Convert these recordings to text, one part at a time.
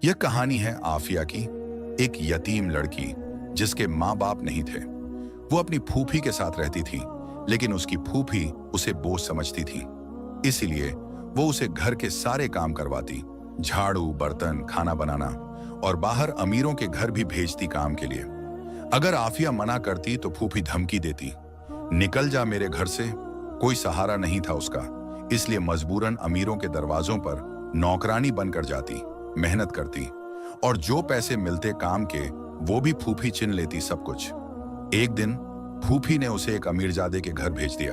यह कहानी है आफिया की, एक यतीम लड़की जिसके माँ बाप नहीं थे। वो अपनी फूफी के साथ रहती थी, लेकिन उसकी फूफी उसे बोझ समझती थी। इसीलिए वो उसे घर के सारे काम करवाती, झाड़ू, बर्तन, खाना बनाना, और बाहर अमीरों के घर भी भेजती काम के लिए। अगर आफिया मना करती तो फूफी धमकी देती, निकल जा मेरे घर से। कोई सहारा नहीं था उसका, इसलिए मजबूरन अमीरों के दरवाजों पर नौकरानी बनकर जाती, मेहनत करती, और जो पैसे मिलते काम के वो भी फूफी छीन लेती सब कुछ। एक दिन फूफी ने उसे एक अमीरजादे के घर भेज दिया,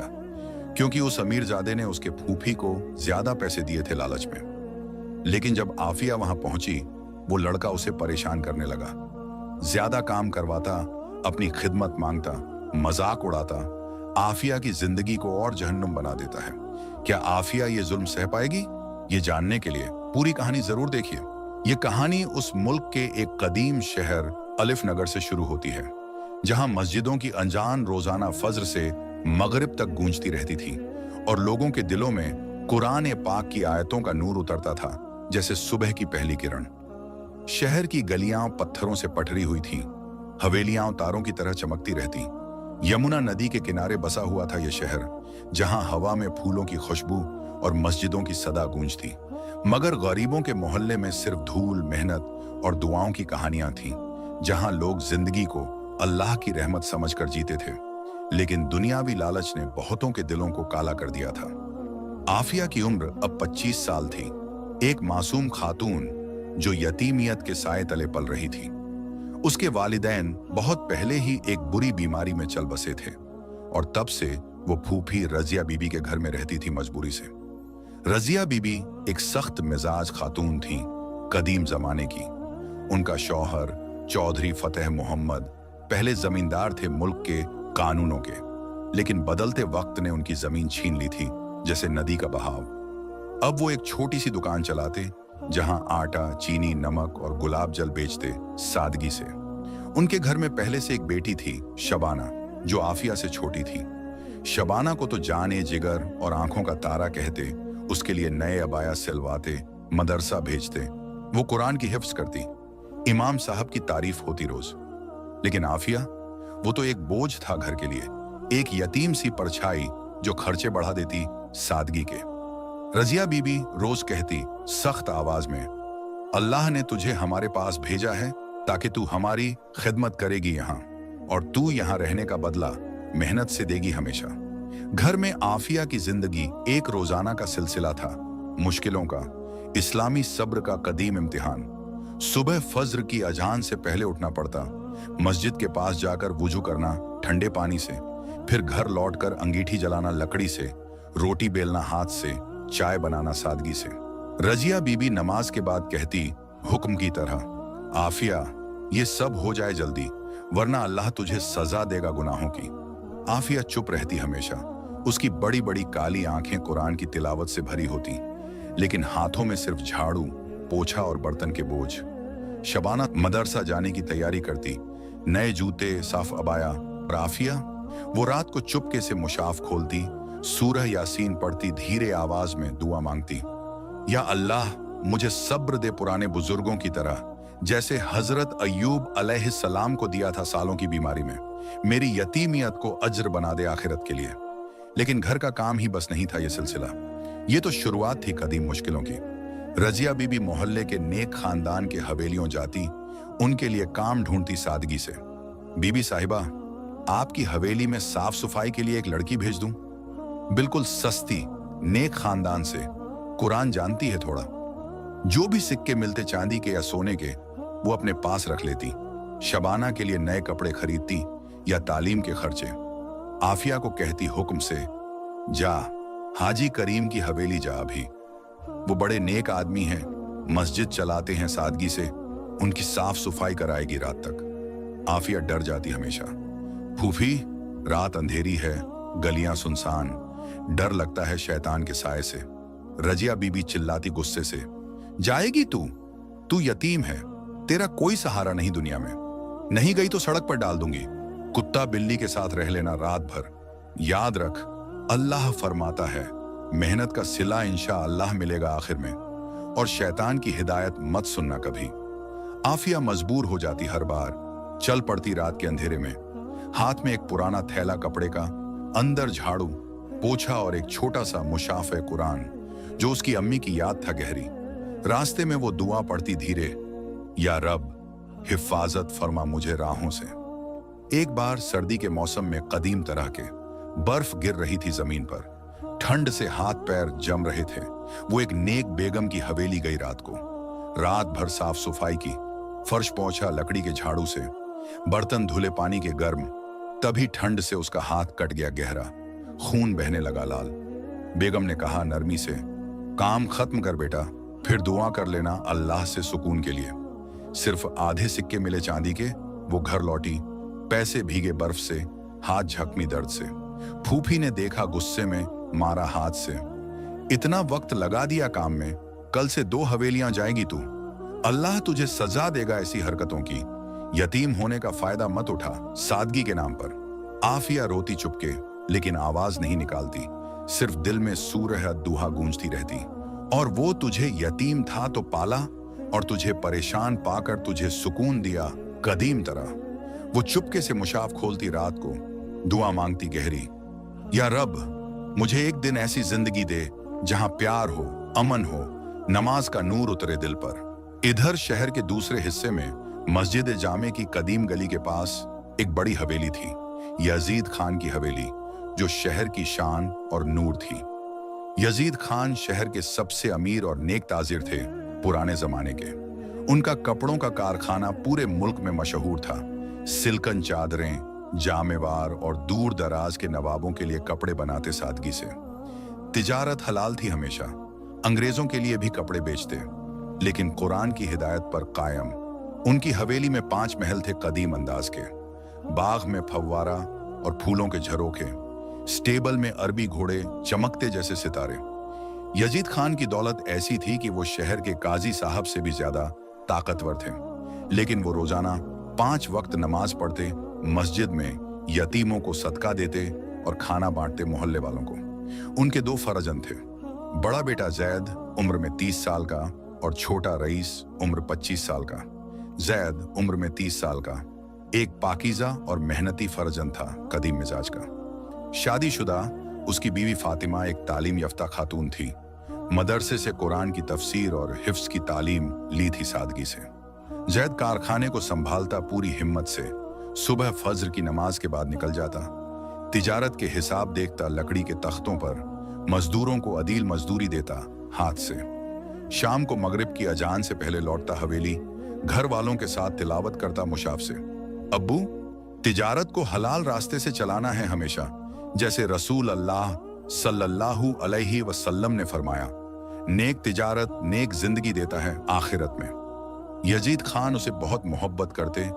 क्योंकि उस अमीरजादे ने उसके फूफी को ज्यादा पैसे दिए थे लालच में। लेकिन जब आफिया वहां पहुंची, वो लड़का उसे परेशान करने लगा, ज्यादा काम करवाता, अपनी खिदमत मांगता, मजाक उड़ाता, आफिया की जिंदगी को और जहन्नुम बना देता है। क्या आफिया ये जुल्म सह पाएगी? ये जानने के लिए पूरी कहानी जरूर देखिए। ये कहानी उस मुल्क के एक कदीम शहर अलिफ नगर से शुरू होती है, जहां मस्जिदों की अजान रोजाना फज्र से मगरिब तक गूंजती रहती थी, और लोगों के दिलों में कुरान पाक की आयतों का नूर उतरता था, जैसे सुबह की पहली किरण। शहर की गलियां पत्थरों से पटरी हुई थीं, हवेलियां तारों की तरह चमकती रहती। यमुना नदी के किनारे बसा हुआ था यह शहर, जहां हवा में फूलों की खुशबू और मस्जिदों की सदा गूंजती। मगर गरीबों के मोहल्ले में सिर्फ धूल, मेहनत और दुआओं की कहानियां थीं, जहां लोग जिंदगी को अल्लाह की रहमत समझकर जीते थे। लेकिन दुनियावी लालच ने बहुतों के दिलों को काला कर दिया था। आफिया की उम्र अब 25 साल थी, एक मासूम खातून जो यतीमियत के साए तले पल रही थी। उसके वालिदैन बहुत पहले ही एक बुरी बीमारी में चल बसे थे, और तब से वो फूफी रजिया बीबी के घर में रहती थी मजबूरी से। रजिया बीबी एक सख्त मिजाज खातून थी, कदीम जमाने की। उनका शौहर चौधरी फतेह मोहम्मद पहले जमींदार थे मुल्क के कानूनों के, लेकिन बदलते वक्त ने उनकी जमीन छीन ली थी, जैसे नदी का बहाव। अब वो एक छोटी सी दुकान चलाते, जहां आटा, चीनी, नमक और गुलाब जल बेचते, सादगी से। उनके घर में पहले से एक बेटी थी, शबाना, जो आफिया से छोटी थी। शबाना को तो जाने जिगर और आंखों का तारा कहते, उसके लिए नए अबाया सिलवाते, मदरसा भेजते, वो कुरान की हिफ्ज करती, इमाम साहब की तारीफ होती रोज। लेकिन आफिया, वो तो एक बोझ था घर के लिए, एक यतीम सी परछाई जो खर्चे बढ़ा देती सादगी के। रजिया बीबी रोज कहती सख्त आवाज में, अल्लाह ने तुझे हमारे पास भेजा है ताकि तू हमारी खिदमत करेगी यहाँ, और तू यहाँ रहने का बदला मेहनत से देगी हमेशा। घर में आफिया की जिंदगी एक रोजाना का सिलसिला था, मुश्किलों का, इस्लामी सब्र का कदीम इम्तिहान। सुबह फज्र की अजान से पहले उठना पड़ता, मस्जिद के पास जाकर वुजू करना ठंडे पानी से, फिर घर लौटकर अंगीठी जलाना लकड़ी से, रोटी बेलना हाथ से, चाय बनाना सादगी से। रजिया बीबी नमाज के बाद कहती हुक्म की तरह, आफिया ये सब हो जाए जल्दी, वरना अल्लाह तुझे सजा देगा गुनाहों की। आफिया चुप रहती हमेशा, उसकी बड़ी बड़ी काली आंखें कुरान की तिलावत से भरी होती, लेकिन हाथों में सिर्फ झाड़ू, पोछा और बर्तन के बोझ। शबाना मदरसा जाने की तैयारी करती, नए जूते, साफ अबाया, और आफिया वो रात को चुपके से मुशाफ खोलती, सूरह यासीन पढ़ती, धीरे आवाज में दुआ मांगती, या अल्लाह मुझे सब्र दे पुराने बुजुर्गों की तरह, जैसे हजरत अय्यूब अलैहिस्सलाम को दिया था सालों की बीमारी में। मेरी यतीमियत को अज्र बना दे आखिरत के लिए। लेकिन घर का काम ही बस नहीं था ये सिलसिला, ये तो शुरुआत थी कदीम मुश्किलों की। रजिया बीबी मोहल्ले के नेक खानदान के हवेलियों जाती, उनके लिए काम ढूंढती सादगी से। बीबी साहिबा, आपकी हवेली में साफ सफाई के लिए एक लड़की भेज दूं? बिल्कुल सस्ती, नेक खानदान से, कुरान जानती है थोड़ा। जो भी सिक्के मिलते चांदी के या सोने के, वो अपने पास रख लेती। शबाना के लिए नए कपड़े खरीदती या तालीम के खर्चे। आफिया को कहती हुक्म से, जा हाजी करीम की हवेली जा अभी, वो बड़े नेक आदमी हैं, मस्जिद चलाते हैं सादगी से, उनकी साफ सफाई कराएगी रात तक। आफिया डर जाती हमेशा, फूफी रात अंधेरी है, गलियां सुनसान, डर लगता है शैतान के साए से। रजिया बीबी चिल्लाती गुस्से से, जाएगी तू यतीम है, तेरा कोई सहारा नहीं दुनिया में, नहीं गई तो सड़क पर डाल दूंगी, कुत्ता बिल्ली के साथ रह लेना रात भर। याद रख, अल्लाह फरमाता है मेहनत का सिला इंशा अल्लाह मिलेगा आखिर में। और शैतान की हिदायत मत सुनना कभी। आफिया मजबूर हो जाती हर बार, चल पड़ती रात के अंधेरे में, हाथ में एक पुराना थैला कपड़े का, अंदर झाड़ू, पोछा और एक छोटा सा मुशाफ़े कुरान जो उसकी अम्मी की याद था गहरी। रास्ते में वो दुआ पढ़ती धीरे, या रब हिफाजत फरमा मुझे राहों से। एक बार सर्दी के मौसम में कदीम तरह के बर्फ गिर रही थी जमीन पर, ठंड से हाथ पैर जम रहे थे। वो एक नेक बेगम की हवेली गई रात को, रात भर साफ सफाई की, फर्श पोंछा लकड़ी के झाड़ू से, बर्तन धुले पानी के गर्म। तभी ठंड से उसका हाथ कट गया गहरा, खून बहने लगा लाल। बेगम ने कहा नरमी से, काम खत्म कर बेटा, फिर दुआ कर लेना अल्लाह से सुकून के लिए। सिर्फ आधे सिक्के मिले चांदी के। वो घर लौटी, पैसे भीगे बर्फ से, हाथ झकमी दर्द से। फूफी ने देखा गुस्से में, मारा हाथ से, इतना वक्त लगा दिया काम में, कल से 2 हवेलियां जाएगी तू। अल्लाह तुझे सजा देगा ऐसी हरकतों की। यतीम होने का फायदा मत उठा सादगी के नाम पर। आफिया रोती चुपके, लेकिन आवाज नहीं निकालती, सिर्फ दिल में सूरह दुहा गूंजती रहती। और वो तुझे यतीम था तो पाला, और तुझे परेशान पाकर तुझे सुकून दिया कदीम तरह। वो चुपके से मुशाफ खोलती रात को, दुआ मांगती गहरी, या रब मुझे एक दिन ऐसी जिंदगी दे जहां प्यार हो, अमन हो, नमाज का नूर उतरे दिल पर। इधर शहर के दूसरे हिस्से में मस्जिद जामे की कदीम गली के पास एक बड़ी हवेली थी, यजीद खान की हवेली, जो शहर की शान और नूर थी। यजीद खान शहर के सबसे अमीर और नेक ताजिर थे पुराने जमाने के। उनका कपड़ों का कारखाना पूरे मुल्क में मशहूर था। सिल्कन चादरें, जामेवार और दूर दराज के नवाबों के लिए कपड़े बनाते सादगी से। तिजारत हलाल थी हमेशा, अंग्रेजों के लिए भी कपड़े बेचते, लेकिन कुरान की हिदायत पर कायम। उनकी हवेली में 5 महल थे कदीम अंदाज के, बाग में फव्वारा और फूलों के झरोखे, स्टेबल में अरबी घोड़े चमकते जैसे सितारे। यजीद खान की दौलत ऐसी थी कि वो शहर के काजी साहब से भी ज्यादा ताकतवर थे, लेकिन वो रोजाना 5 वक्त नमाज पढ़ते, मस्जिद में यतीमों को सदका देते और खाना बांटते मोहल्ले वालों को। उनके 2 फरजंद थे, बड़ा बेटा जैद उम्र में 30 साल का और छोटा रईस उम्र 25 साल का। जैद उम्र में 30 साल का एक पाकीज़ा और मेहनती फरजंद था, कदीम मिजाज का। शादीशुदा उसकी बीवी फातिमा एक तालीम याफ्ता खातून थी, मदरसे से कुरान की तफसीर और हिफ्स की तालीम ली थी सादगी से। जैद कारखाने को संभालता पूरी हिम्मत से, सुबह फज्र की नमाज के बाद निकल जाता, तिजारत के हिसाब देखता लकड़ी के तख्तों पर, मजदूरों को अदील मजदूरी देता हाथ से। शाम को मगरिब की अजान से पहले लौटता हवेली, घर वालों के साथ तिलावत करता मुशाफ से, अब्बू तिजारत को हलाल रास्ते से चलाना है हमेशा, जैसे रसूल अल्लाह सल्लल्लाहु अलैहि वसल्लम ने फरमाया, नेक तिजारत नेक जिंदगी देता है आखिरत में। यजीद खान उसे बहुत मोहब्बत करते,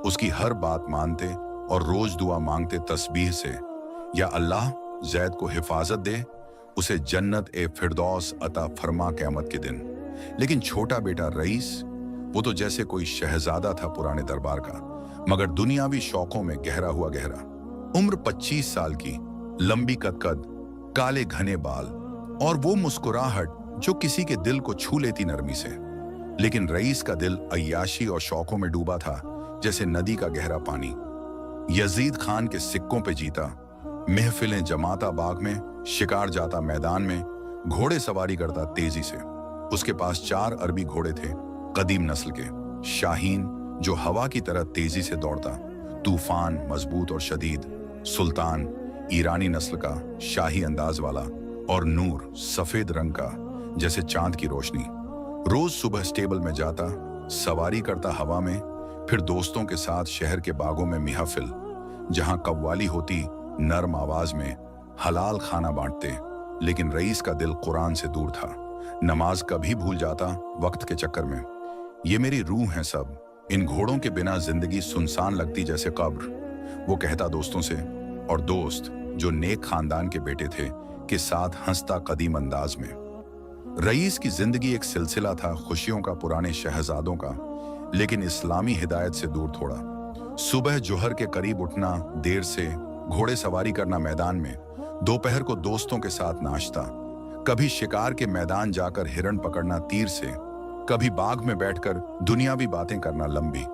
उसकी हर बात मानते और रोज दुआ मांगते तस्बीह से, या अल्लाह जैद को हिफाजत दे, उसे जन्नत ए फिरदौस अता फरमा क़यामत के दिन। लेकिन छोटा बेटा रईस, वो तो जैसे कोई शहजादा था पुराने दरबार का, मगर दुनियावी शौकों में गहरा हुआ गहरा। उम्र 25 साल की, लंबी कद, काले घने बाल और वो मुस्कुराहट जो किसी के दिल को छू लेती नरमी से। लेकिन रईस का दिल अय्याशी और शौकों में डूबा था, जैसे नदी का गहरा पानी। यजीद खान के सिक्कों पे जीता, महफिलें जमाता बाग में, शिकार जाता मैदान में, घोड़े सवारी करता तेजी से। उसके पास 4 अरबी घोड़े थे, कदीम नस्ल के, शाहीन जो हवा की तरह तेजी से दौड़ता, तूफान मजबूत और शदीद, सुल्तान ईरानी नस्ल का, शाही अंदाज वाला, और नूर सफेद रंग का जैसे चांद की रोशनी। रोज सुबह स्टेबल में जाता, सवारी करता हवा में, फिर दोस्तों के साथ शहर के बागों में महफिल, जहां कव्वाली होती नर्म आवाज में, हलाल खाना बांटते। लेकिन रईस का दिल कुरान से दूर था, नमाज कभी भूल जाता वक्त के चक्कर में। ये मेरी रूह है सब, इन घोड़ों के बिना जिंदगी सुनसान लगती जैसे कब्र, वो कहता दोस्तों से। और दोस्त जो नेक खानदान के बेटे थे के साथ हंसता कदीम अंदाज में। रईस की जिंदगी एक सिलसिला था खुशियों का पुराने शहजादों का, लेकिन इस्लामी हिदायत से दूर थोड़ा। सुबह जोहर के करीब उठना देर से, घोड़े सवारी करना मैदान में, दोपहर को दोस्तों के साथ नाश्ता, कभी शिकार के मैदान जाकर हिरण पकड़ना तीर से, कभी बाग में बैठकर दुनियावी बातें करना लंबी।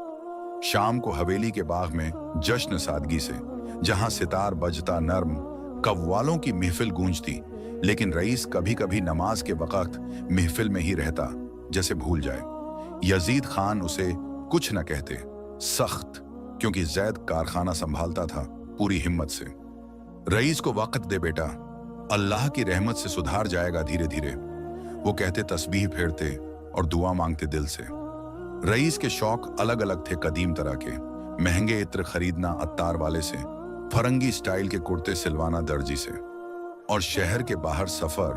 शाम को हवेली के बाग में जश्न सादगी से, जहां सितार बजता नर्म, कव्वालों की महफिल गूंजती, लेकिन रईस कभी कभी नमाज के वक्त महफिल में ही रहता, जैसे भूल जाए। यजीद खान उसे कुछ न कहते, सख्त, क्योंकि जैद कारखाना संभालता था पूरी हिम्मत से। रईस को वक्त दे बेटा, अल्लाह की रहमत से सुधार जाएगा धीरे धीरे, वो कहते, तस्बीह फेरते और दुआ मांगते दिल से। रईस के शौक अलग अलग थे कदीम तरह के, महंगे इत्र खरीदना अत्तार वाले से, फरंगी स्टाइल के कुर्ते सिलवाना दर्जी से, और शहर के बाहर सफर,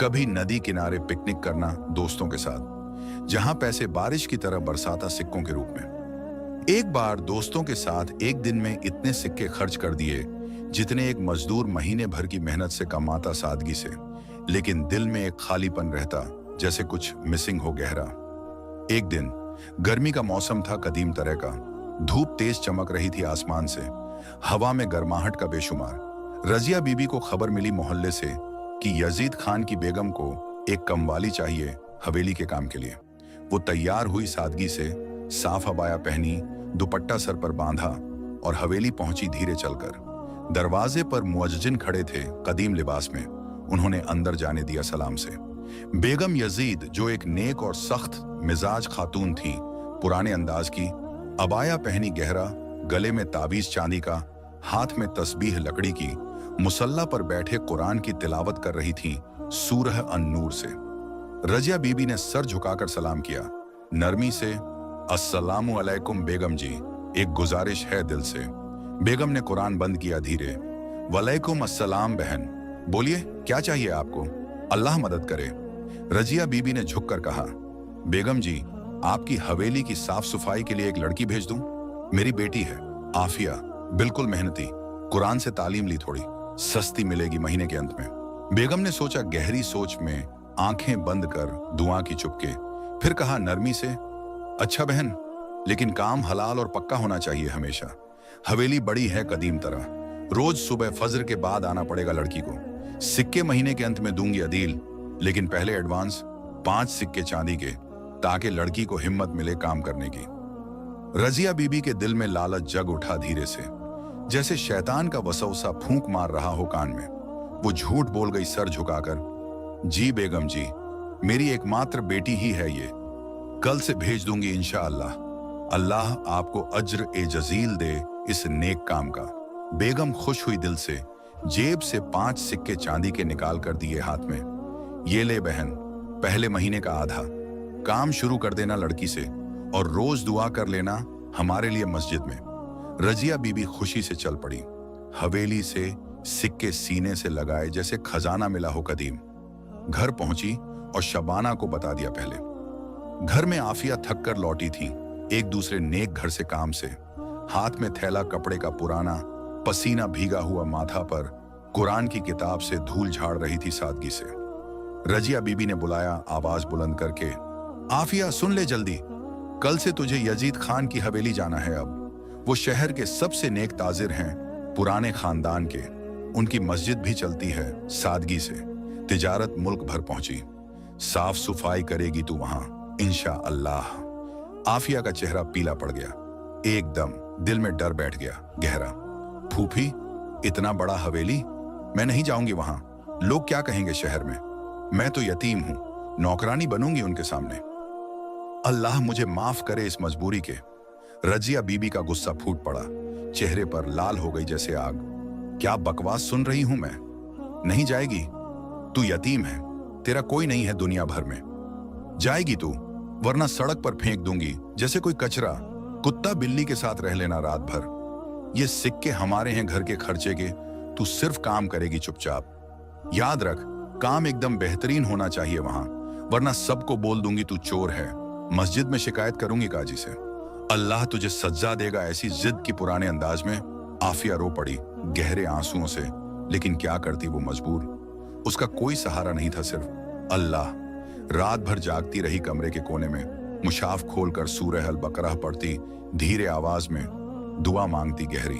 कभी नदी किनारे पिकनिक करना दोस्तों के साथ, जहां पैसे बारिश की तरह बरसाता सिक्कों के रूप में। एक बार दोस्तों के साथ एक दिन में इतने सिक्के खर्च कर दिए जितने एक मजदूर महीने भर की मेहनत से कमाता सादगी से, लेकिन दिल में एक खालीपन रहता, जैसे कुछ मिसिंग हो गहरा। एक दिन गर्मी का मौसम था कदीम तरह का, धूप तेज चमक रही थी आसमान से, हवा में गर्माहट का बेशुमार। रजिया बीबी को खबर मिली मोहल्ले से कि यजीद खान की बेगम को एक कमवाली चाहिए हवेली के काम के लिए। वो तैयार हुई सादगी से, साफ अबाया पहनी, दुपट्टा सर पर बांधा और हवेली पहुंची धीरे चलकर। दरवाजे पर मुअज्जिन खड़े थे कदीम लिबास में, उन्होंने अंदर जाने दिया सलाम से। बेगम यजीद, जो एक नेक और सख्त मिजाज खातून थी, पुराने अंदाज की, अबाया पहनी गहरा, गले में ताबीज चांदी का, हाथ में तस्बीह लकड़ी की, मुसल्ला पर बैठे कुरान की तिलावत कर रही थी सूरह अन-नूर से। रजिया बीबी ने सर झुकाकर सलाम किया, नरमी से, अस्सलामु अलैकुम बेगम जी, एक गुजारिश है दिल से। बेगम ने कुरान बंद किया धीरे, वलैकुम अस्सलाम बहन, बोलिए क्या चाहिए आपको, अल्लाह मदद करे। रजिया बीबी ने झुककर कहा, बेगम जी, आपकी हवेली की साफ सफाई के लिए एक लड़की भेज दूं? मेरी बेटी है आफिया, बिल्कुल मेहनती, कुरान से तालीम ली थोड़ी, सस्ती मिलेगी महीने के अंत में। बेगम ने सोचा, गहरी सोच में आंखें बंद कर दुआ की चुपके, फिर कहा नरमी से, अच्छा बहन, लेकिन काम हलाल और पक्का होना चाहिए हमेशा। हवेली बड़ी है कदीम तरह, रोज सुबह फजर के बाद आना पड़ेगा लड़की को। सिक्के महीने के अंत में दूंगी अदील, लेकिन पहले एडवांस 5 सिक्के चांदी के, ताकि लड़की को हिम्मत मिले काम करने की। रजिया बीबी के दिल में लालच जग उठा धीरे से, जैसे शैतान का वसवसा फूंक मार रहा हो कान में। वो झूठ बोल गई सर झुकाकर, जी बेगम जी, मेरी एकमात्र बेटी ही है ये, कल से भेज दूंगी इंशाअल्लाह। अल्लाह आपको अज्र ए जजील दे इस नेक काम का। बेगम खुश हुई दिल से, जेब से 5 सिक्के चांदी के निकाल कर दिए हाथ में। ये ले बहन, पहले महीने का आधा, काम शुरू कर देना लड़की से, और रोज दुआ कर लेना हमारे लिए मस्जिद में। रजिया बीबी खुशी से चल पड़ी, हवेली से सिक्के सीने से लगाए जैसे खजाना मिला हो कदीम। घर पहुंची और शबाना को बता दिया पहले। घर में आफिया थक कर लौटी थी, एक दूसरे नेक घर से काम से, हाथ में थैला कपड़े का पुराना, पसीना भीगा हुआ माथा पर कुरान की किताब से धूल झाड़ रही थी सादगी से। रजिया बीबी ने बुलाया आवाज बुलंद करके, आफिया सुन ले जल्दी, कल से तुझे यजीद खान की हवेली जाना है। अब वो शहर के सबसे नेक ताजिर हैं, पुराने खानदान के, उनकी मस्जिद भी चलती है सादगी से। तिजारत मुल्क भर पहुंची, साफ सफाई करेगी तू वहां इंशाअल्लाह। आफिया का चेहरा पीला पड़ गया, एकदम दिल में डर बैठ गया गहरा। फूफी, इतना बड़ा हवेली, मैं नहीं जाऊंगी वहां, लोग क्या कहेंगे शहर में, मैं तो यतीम हूं, नौकरानी बनूंगी उनके सामने। अल्लाह मुझे माफ करे इस मजबूरी के। रजिया बीबी का गुस्सा फूट पड़ा, चेहरे पर लाल हो गई जैसे आग। क्या बकवास सुन रही हूं मैं, नहीं जाएगी, तू यतीम है, तेरा कोई नहीं है दुनिया भर में, जाएगी तू, वरना सड़क पर फेंक दूंगी जैसे कोई कचरा, कुत्ता बिल्ली के साथ रह लेना रात भर। ये सिक्के हमारे हैं घर के खर्चे के, तू सिर्फ काम करेगी चुपचाप। याद रख, काम एकदम बेहतरीन होना चाहिए वहां, वरना सबको बोल दूंगी तू चोर है, मस्जिद में शिकायत करूंगी काजी से। अल्लाह तुझे सज्जा देगा ऐसी जिद की पुराने अंदाज में। आफिया रो पड़ी गहरे आंसुओं से, लेकिन क्या करती वो मजबूर, उसका कोई सहारा नहीं था, सिर्फ अल्लाह। रात भर जागती रही कमरे के कोने में, मुशाफ खोलकर सूरह अल बकरा पढ़ती धीरे आवाज में, दुआ मांगती गहरी,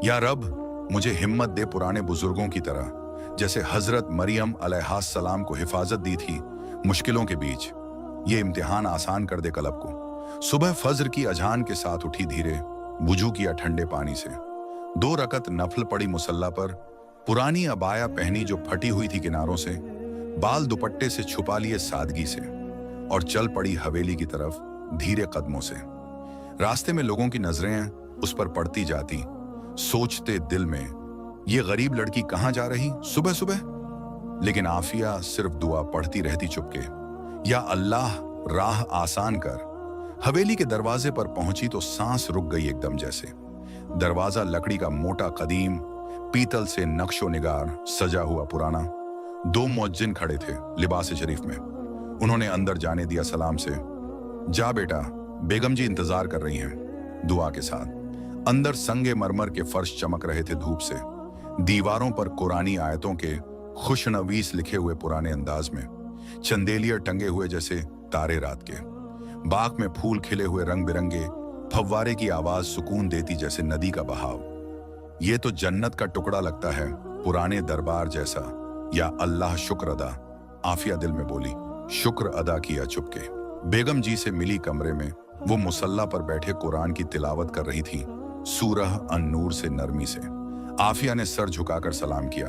या रब मुझे हिम्मत दे पुराने बुजुर्गों की तरह, जैसे हजरत मरियम अलैहिस्सलाम को हिफाजत दी थी मुश्किलों के बीच। ये इम्तिहान आसान कर दे कलब को। सुबह फज्र की अजान के साथ उठी धीरे, वुजू किया ठंडे पानी से, 2 रकत नफल पड़ी मुसल्ला पर, पुरानी अबाया पहनी जो फटी हुई थी किनारों से, बाल दुपट्टे से छुपा लिए सादगी से, और चल पड़ी हवेली की तरफ धीरे कदमों से। रास्ते में लोगों की नजरें उस पर पड़ती जाती, सोचते दिल में ये गरीब लड़की कहां जा रही सुबह सुबह। लेकिन आफिया सिर्फ दुआ पढ़ती रहती चुपके, या अल्लाह राह आसान कर। हवेली के दरवाजे पर पहुंची तो सांस रुक गई एकदम जैसे। दरवाजा लकड़ी का मोटा कदीम, पीतल से नक्शो निगार सजा हुआ पुराना। 2 मुअज्जिन खड़े थे लिबास शरीफ में। उन्होंने अंदर जाने दिया सलाम से। जा बेटा, बेगम जी इंतजार कर रही हैं, दुआ के साथ। अंदर संगे मरमर के फर्श चमक रहे थे धूप से। दीवारों पर कुरानी आयतों के खुशनवीस लिखे हुए पुराने अंदाज में, चंदेलिया टंगे हुए जैसे तारे रात के। बाग में फूल खिले हुए रंग बिरंगे, फव्वारे की आवाज सुकून देती जैसे नदी का बहाव। ये तो जन्नत का टुकड़ा लगता है, पुराने दरबार जैसा। या अल्लाह शुक्र अदा, आफिया दिल में बोली। शुक्र अदा किया चुपके। बेगम जी से मिली कमरे में। वो मुसल्ला पर बैठे कुरान की तिलावत कर रही थी, सूरह अन-नूर से नरमी से। आफिया ने सर झुकाकर सलाम किया।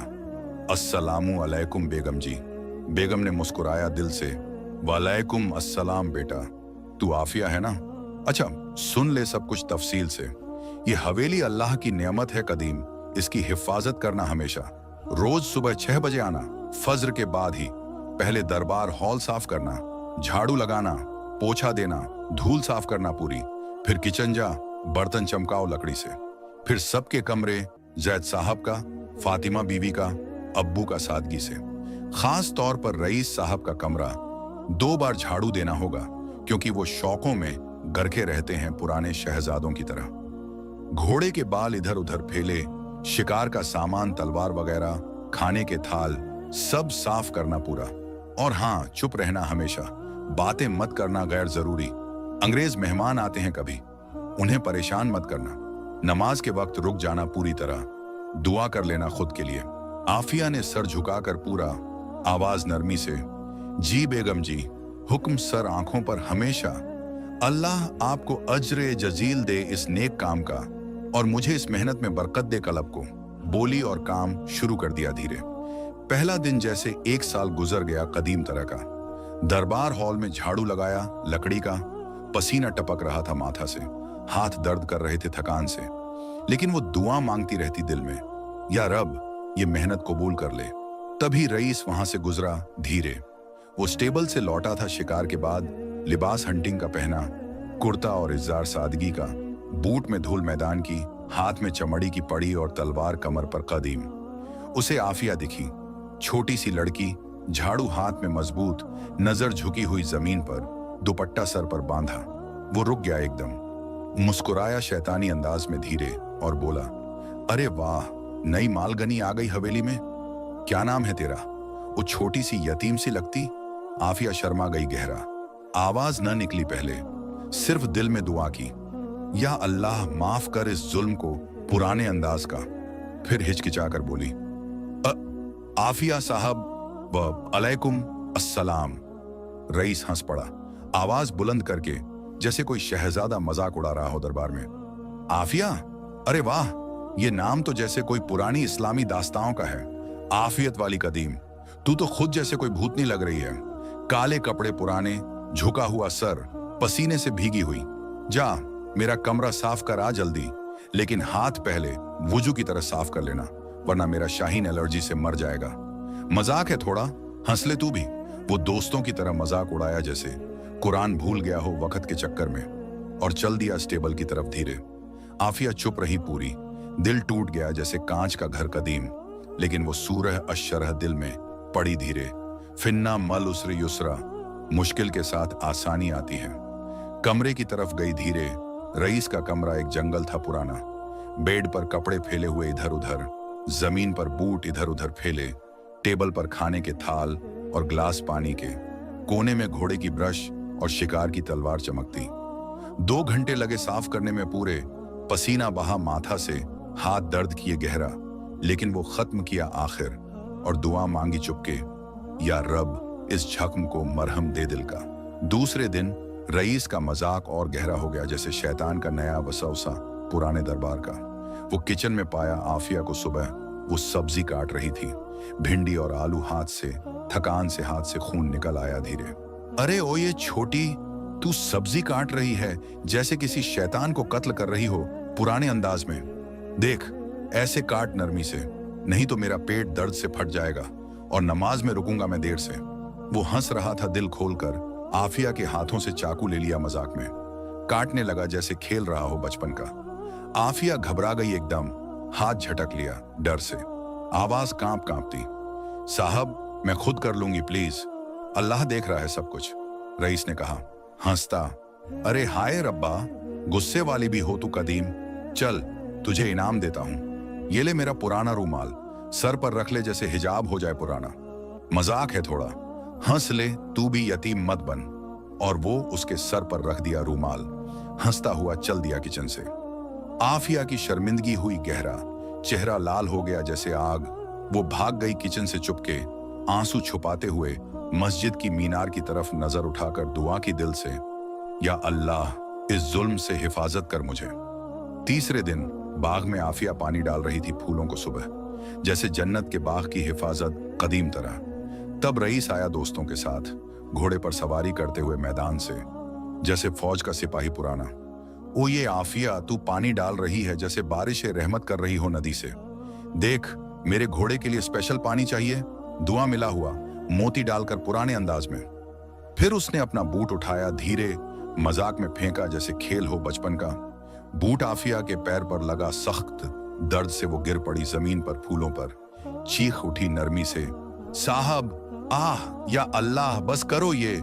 अस्सलामु अलैकुम बेगम जी। बेगम ने मुस्कुराया दिल से। वालेकुम अस्सलाम बेटा, तू आफिया है ना? अच्छा, सुन ले सब कुछ तफसील से। ये हवेली अल्लाह की नेमत है कदीम, इसकी हिफाजत करना हमेशा। रोज सुबह 6 बजे आना, फज्र के बाद ही। पहले दरबार हॉल साफ करना, झाड़ू लगाना, पोछा देना, धूल साफ करना पूरी। फिर किचन जा, बर्तन चमकाओ लकड़ी से। फिर सबके कमरे, जैद साहब का, फातिमा बीवी का, अब्बू का सादगी से। खास तौर पर रईस साहब का कमरा 2 बार झाड़ू देना होगा, क्योंकि वो शौकों में गरके रहते हैं पुराने शहजादों की तरह। घोड़े के बाल इधर उधर फैले, शिकार का सामान, तलवार वगैरह, खाने के थाल, सब साफ करना पूरा। और हाँ, चुप रहना हमेशा, बातें मत करना गैर जरूरी। अंग्रेज मेहमान आते हैं कभी, उन्हें परेशान मत करना। नमाज के वक्त रुक जाना पूरी तरह, दुआ कर लेना खुद के लिए। आफिया ने सर झुकाकर पूरा, आवाज नरमी से। जी बेगम जी, हुक्म सर आंखों पर हमेशा। अल्लाह आपको अज्र जजील दे इस नेक काम का, और मुझे इस मेहनत में बरकत दे कलब को। बोली और काम शुरू कर दिया धीरे। पहला दिन जैसे 1 साल गुजर गया कदीम तरह का। दरबार हॉल में झाड़ू लगाया लकड़ी का, पसीना टपक रहा था माथा से, हाथ दर्द कर रहे थे थकान से। लेकिन वो दुआ मांगती रहती दिल में, या रब ये मेहनत कबूल कर ले। तभी रईस वहां से गुजरा धीरे। वो स्टेबल से लौटा था शिकार के बाद, लिबास हंटिंग का पहना, कुर्ता और इज़ार सादगी का, बूट में धूल मैदान की, हाथ में चमड़ी की पड़ी और तलवार कमर पर कदीम। उसे आफिया दिखी, छोटी सी लड़की, झाड़ू हाथ में मजबूत, नजर झुकी हुई जमीन पर, दुपट्टा सर पर बांधा। वो रुक गया एकदम, मुस्कुराया शैतानी अंदाज में धीरे और बोला, अरे वाह, नई मालगनी आ गई हवेली में। क्या नाम है तेरा? वो छोटी सी यतीम सी लगती। आफिया शर्मा गई गहरा। आवाज न निकली पहले, सिर्फ दिल में दुआ की, या अल्लाह माफ कर इस जुल्म को, पुराने अंदाज का। फिर हिचकिचाकर बोली, आफिया साहब, अलैकुम अस्सलाम। रईस हंस पड़ा, आवाज बुलंद करके, जैसे कोई शहजादा मजाक उड़ा रहा हो दरबार में। आफिया? अरे वाह, ये नाम तो जैसे कोई पुरानी इस्लामी दास्ताओं का है। आफियत वाली कदीम, तू तो खुद जैसे कोई भूतनी लग रही है। काले कपड़े पुराने, झुका हुआ सर, पसीने से भीगी हुई। जा, मेरा कमरा साफ कर आ जल्दी, लेकिन हाथ पहले वुजू की तरह साफ कर लेना, वरना मेरा शाहीन एलर्जी से मर जाएगा। मजाक है थोड़ा, हंस ले तू भी। वो दोस्तों की तरह मजाक उड़ाया जैसे कुरान भूल गया हो वक्त के चक्कर में, और चल दिया स्टेबल की तरफ धीरे। आफिया चुप रही पूरी, दिल टूट गया जैसे कांच का घर कदीम। लेकिन वो सूरह अशरह दिल में पड़ी धीरे। फिन्ना मल उसर युसरा, मुश्किल के साथ आसानी आती है। कमरे की तरफ गई धीरे। रईस का कमरा एक जंगल था पुराना। बेड पर कपड़े फैले हुए इधर उधर, जमीन पर बूट इधर उधर फैले, टेबल पर खाने के थाल और ग्लास पानी के, कोने में घोड़े की ब्रश और शिकार की तलवार चमकती। 2 घंटे लगे साफ करने में पूरे। पसीना बहा माथा से, हाथ दर्द किए गहरा, लेकिन वो खत्म किया आखिर। और दुआ मांगी चुपके, या रब इस जख्म को मरहम दे दिल का। दूसरे दिन रईस का मजाक और गहरा हो गया, जैसे शैतान का नया वसवसा पुराने दरबार का। वो किचन में पाया आफिया को सुबह वो सब्जी काट रही थी, भिंडी और आलू। थकान से हाथ से खून निकल आया धीरे। अरे ओ ये छोटी, तू सब्जी काट रही है जैसे किसी शैतान को कत्ल कर रही हो, पुराने अंदाज में। देख, ऐसे काट नरमी से, नहीं तो मेरा पेट दर्द से फट जाएगा और नमाज में रुकूंगा मैं देर से। वो हंस रहा था दिल खोलकर। आफिया के हाथों से चाकू ले लिया मजाक में, काटने लगा जैसे खेल रहा हो बचपन का। आफिया घबरा गई एकदम, हाथ झटक लिया डर से, आवाज कांपती। साहब, मैं खुद कर लूंगी प्लीज, अल्लाह देख रहा है सब कुछ, रईस ने कहा हंसता। अरे हाय रब्बा, गुस्से वाली भी हो तू कदीम। चल तुझे इनाम देता हूं, ये ले मेरा पुराना रूमाल, सर पर रख ले जैसे हिजाब हो जाए पुराना। मजाक है थोड़ा, हंस ले, तू भी यतीम मत बन। और वो उसके सर पर रख दिया रूमाल, हंसता हुआ चल दिया किचन से। आफिया की शर्मिंदगी हुई गहरा, चेहरा लाल हो गया जैसे आग। वो भाग गई किचन से चुपके, आंसू छुपाते हुए मस्जिद की मीनार की तरफ नजर उठाकर दुआ की दिल से, या अल्लाह इस जुल्म से हिफाजत कर मुझे। तीसरे दिन बाग में आफिया पानी डाल रही थी फूलों को सुबह, जैसे जन्नत के बाग की हिफाजत कदीम तरह। तब रईस आया दोस्तों के साथ, घोड़े पर सवारी करते हुए मैदान से, जैसे फौज का सिपाही पुराना। ओ ये आफिया, तू पानी डाल रही है जैसे बारिश रहमत कर रही हो नदी से। देख, मेरे घोड़े के लिए स्पेशल पानी चाहिए, दुआ मिला हुआ, मोती डालकर पुराने अंदाज में। फिर उसने अपना बूट उठाया, धीरे मजाक में फेंका जैसे खेल हो बचपन का। बूट आफिया के पैर पर लगा, सख्त दर्द से वो गिर पड़ी जमीन पर, फूलों पर। चीख उठी नरमी से, साहब, आह, या अल्लाह, बस करो ये।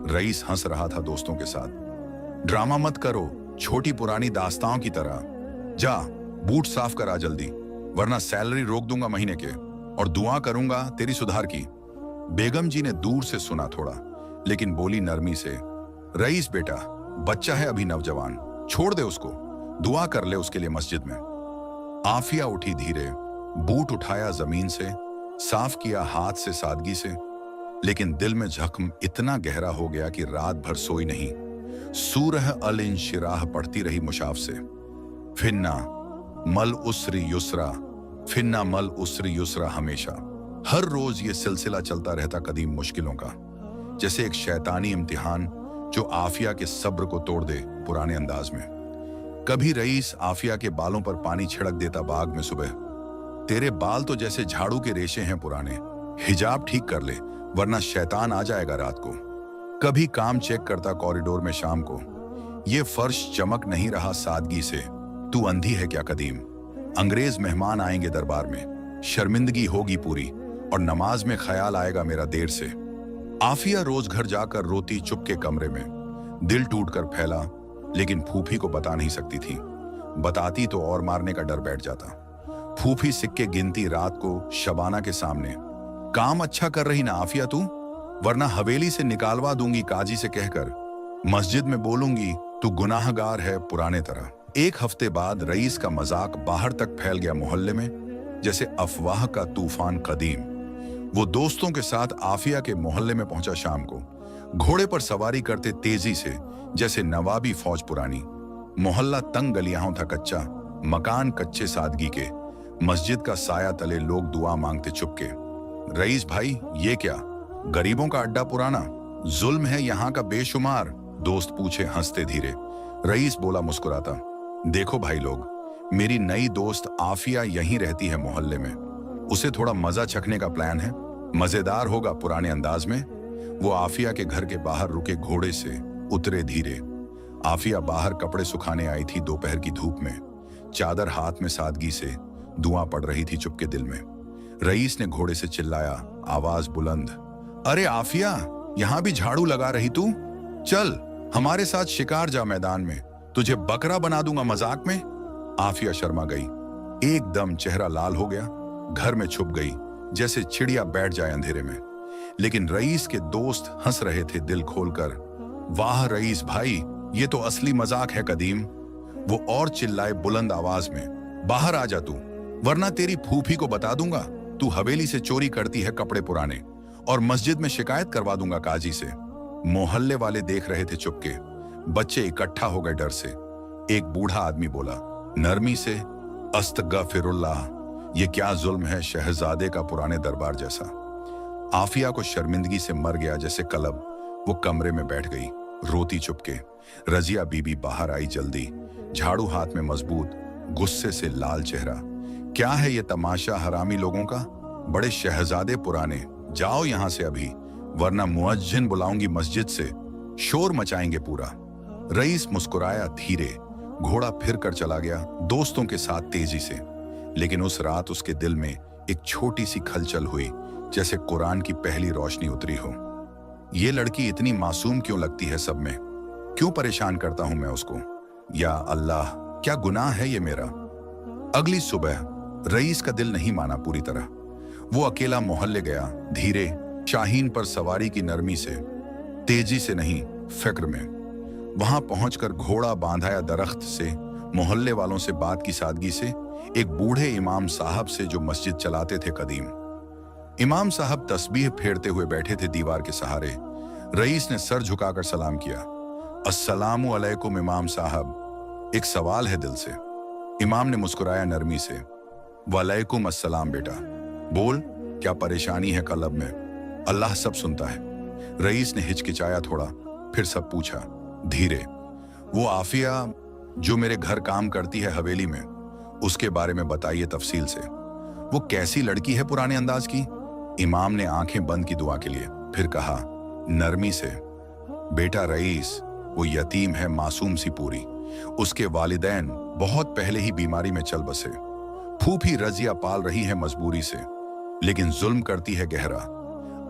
रईस हंस रहा था दोस्तों के साथ। ड्रामा मत करो, छोटी पुरानी दास्तानों की तरह। जा बूट साफ करा जल्दी, वरना सैलरी रोक दूंगा महीने के, और दुआ करूंगा तेरी सुधार की। बेगम जी ने दूर से सुना थोड़ा, लेकिन बोली नरमी से, रईस बेटा, बच्चा है अभी नौजवान, छोड़ दे उसको, दुआ कर ले उसके लिए मस्जिद में। आफिया उठी धीरे, बूट उठाया जमीन से, साफ किया हाथ से सादगी से। लेकिन दिल में जख्म इतना गहरा हो गया कि रात भर सोई नहीं। सूरह अल इंशिराह पढ़ती रही मुशाफ से, फिन्ना मल उसरी युसरा, फिन्ना मल उसरी युसरा। हमेशा हर रोज ये सिलसिला चलता रहता कदीम मुश्किलों का, जैसे एक शैतानी इम्तिहान जो आफिया के सब्र को तोड़ दे पुराने अंदाज में। कभी रईस आफिया के बालों पर पानी छिड़क देता बाग में सुबह, तेरे बाल तो जैसे झाड़ू के रेशे हैं पुराने, हिजाब ठीक कर ले वरना शैतान आ जाएगा रात को। कभी काम चेक करता कॉरिडोर में शाम को, ये फर्श चमक नहीं रहा सादगी से, तू अंधी है क्या कदीम। अंग्रेज मेहमान आएंगे दरबार में, शर्मिंदगी होगी पूरी, और नमाज में ख्याल आएगा मेरा देर से। आफिया रोज घर जाकर रोती चुपके कमरे में, दिल टूटकर फैला, लेकिन फूफी को बता नहीं सकती थी। बताती तो और मारने का डर बैठ जाता। फूफी सिक्के गिनती रात को शबाना के सामने, काम अच्छा कर रही ना आफिया तू, वरना हवेली से निकालवा दूंगी काजी से कहकर, मस्जिद में बोलूंगी तू गुनाहगार है पुराने तरह। एक हफ्ते बाद रईस का मजाक बाहर तक फैल गया मोहल्ले में, जैसे अफवाह का तूफान कदीम। वो दोस्तों के साथ आफिया के मोहल्ले में पहुंचा शाम को, घोड़े पर सवारी करते तेजी से जैसे नवाबी फौज पुरानी। मोहल्ला तंग गलियां था कच्चा, मकान कच्चे सादगी के, मस्जिद का साया तले लोग दुआ मांगते चुपके। रईस भाई, ये क्या गरीबों का अड्डा पुराना, जुल्म है यहाँ का बेशुमार, दोस्त पूछे हंसते धीरे। रईस बोला मुस्कुराता, देखो भाई लोग, मेरी नई दोस्त आफिया यहीं रहती है मोहल्ले में, उसे थोड़ा मजा चखने का प्लान है, मजेदार होगा पुराने अंदाज में। वो आफिया के घर के बाहर रुके घोड़े से उतरे धीरे। आफिया बाहर कपड़े सुखाने आई थी दोपहर की धूप में, चादर हाथ में सादगी से दुआ पड़ रही थी चुपके दिल में। रईस ने घोड़े से चिल्लाया, आवाज बुलंद, अरे आफिया, यहां भी झाड़ू लगा रही तू? चल हमारे साथ शिकार जा मैदान में, तुझे बकरा बना दूंगा मजाक में। आफिया शर्मा गई, एकदम चेहरा लाल हो गया, घर में छुप गई जैसे चिड़िया बैठ जाए अंधेरे में। लेकिन रईस के दोस्त हंस रहे थे दिल खोलकर, वाह रईस भाई, ये तो असली मजाक है कदीम। वो और चिल्लाए बुलंद आवाज में, बाहर आ जा तू, वरना तेरी फूफी को बता दूंगा तू हवेली से चोरी करती है कपड़े पुराने और मस्जिद में शिकायत करवा दूंगा काजी से। मोहल्ले वाले देख रहे थे चुपके, बच्चे इकट्ठा हो गए डर से। एक बूढ़ा आदमी बोला नरमी से, अस्तगफिरुल्लाह, ये क्या जुल्म है शहजादे का पुराने दरबार जैसा। आफिया को शर्मिंदगी से मर गया जैसे कलब। वो कमरे में बैठ गई, रोती चुपके। रजिया बीबी बाहर आई जल्दी, झाड़ू हाथ में मजबूत, गुस्से से लाल चेहरा। क्या है ये तमाशा हरामी लोगों का? बड़े शहजादे पुराने, जाओ यहां से अभी, वरना मुअज्जिन बुलाऊंगी मस्जिद से, शोर मचाएंगे पूरा। रईस मुस्कुराया धीरे, घोड़ा फिर कर चला गया दोस्तों के साथ तेजी से। लेकिन उस रात उसके दिल में एक छोटी सी खलचल हुई, जैसे कुरान की पहली रोशनी उतरी हो। ये लड़की इतनी मासूम क्यों लगती है सब में? क्यों परेशान करता हूं मैं उसको? या अल्लाह, क्या गुनाह है ये मेरा? अगली सुबह रईस का दिल नहीं माना पूरी तरह। वो अकेला मोहल्ले गया, धीरे, शाहीन पर सवारी की नरमी से, तेजी से नहीं, फिक्र में। वहां पहुंचकर घोड़ा बांधाया दरख्त से, मोहल्ले वालों से बात की सादगी से, एक बूढ़े इमाम साहब से जो मस्जिद चलाते थे कदीम। इमाम साहब तस्बीह फेरते हुए बैठे थे दीवार के सहारे। रईस ने सर झुकाकर सलाम किया। अस्सलामु अलैकुम इमाम साहब, एक सवाल है दिल से। इमाम ने मुस्कुराया नरमी से। वालेकुम अस्सलाम बेटा, बोल, क्या परेशानी है कलब में? अल्लाह सब सुनता है। रईस ने हिचकिचाया थोड़ा, फिर सब पूछा धीरे। वो आफिया जो मेरे घर काम करती है हवेली में, उसके बारे में बताइए तफसील से। वो कैसी लड़की है पुराने अंदाज की? इमाम ने आंखें बंद की दुआ के लिए, फिर कहा नरमी से, बेटा रईस, वो यतीम है मासूम सी पूरी। उसके वालिदैन बहुत पहले ही बीमारी में चल बसे। फूफी रजिया पाल रही है मजबूरी से, लेकिन जुल्म करती है गहरा।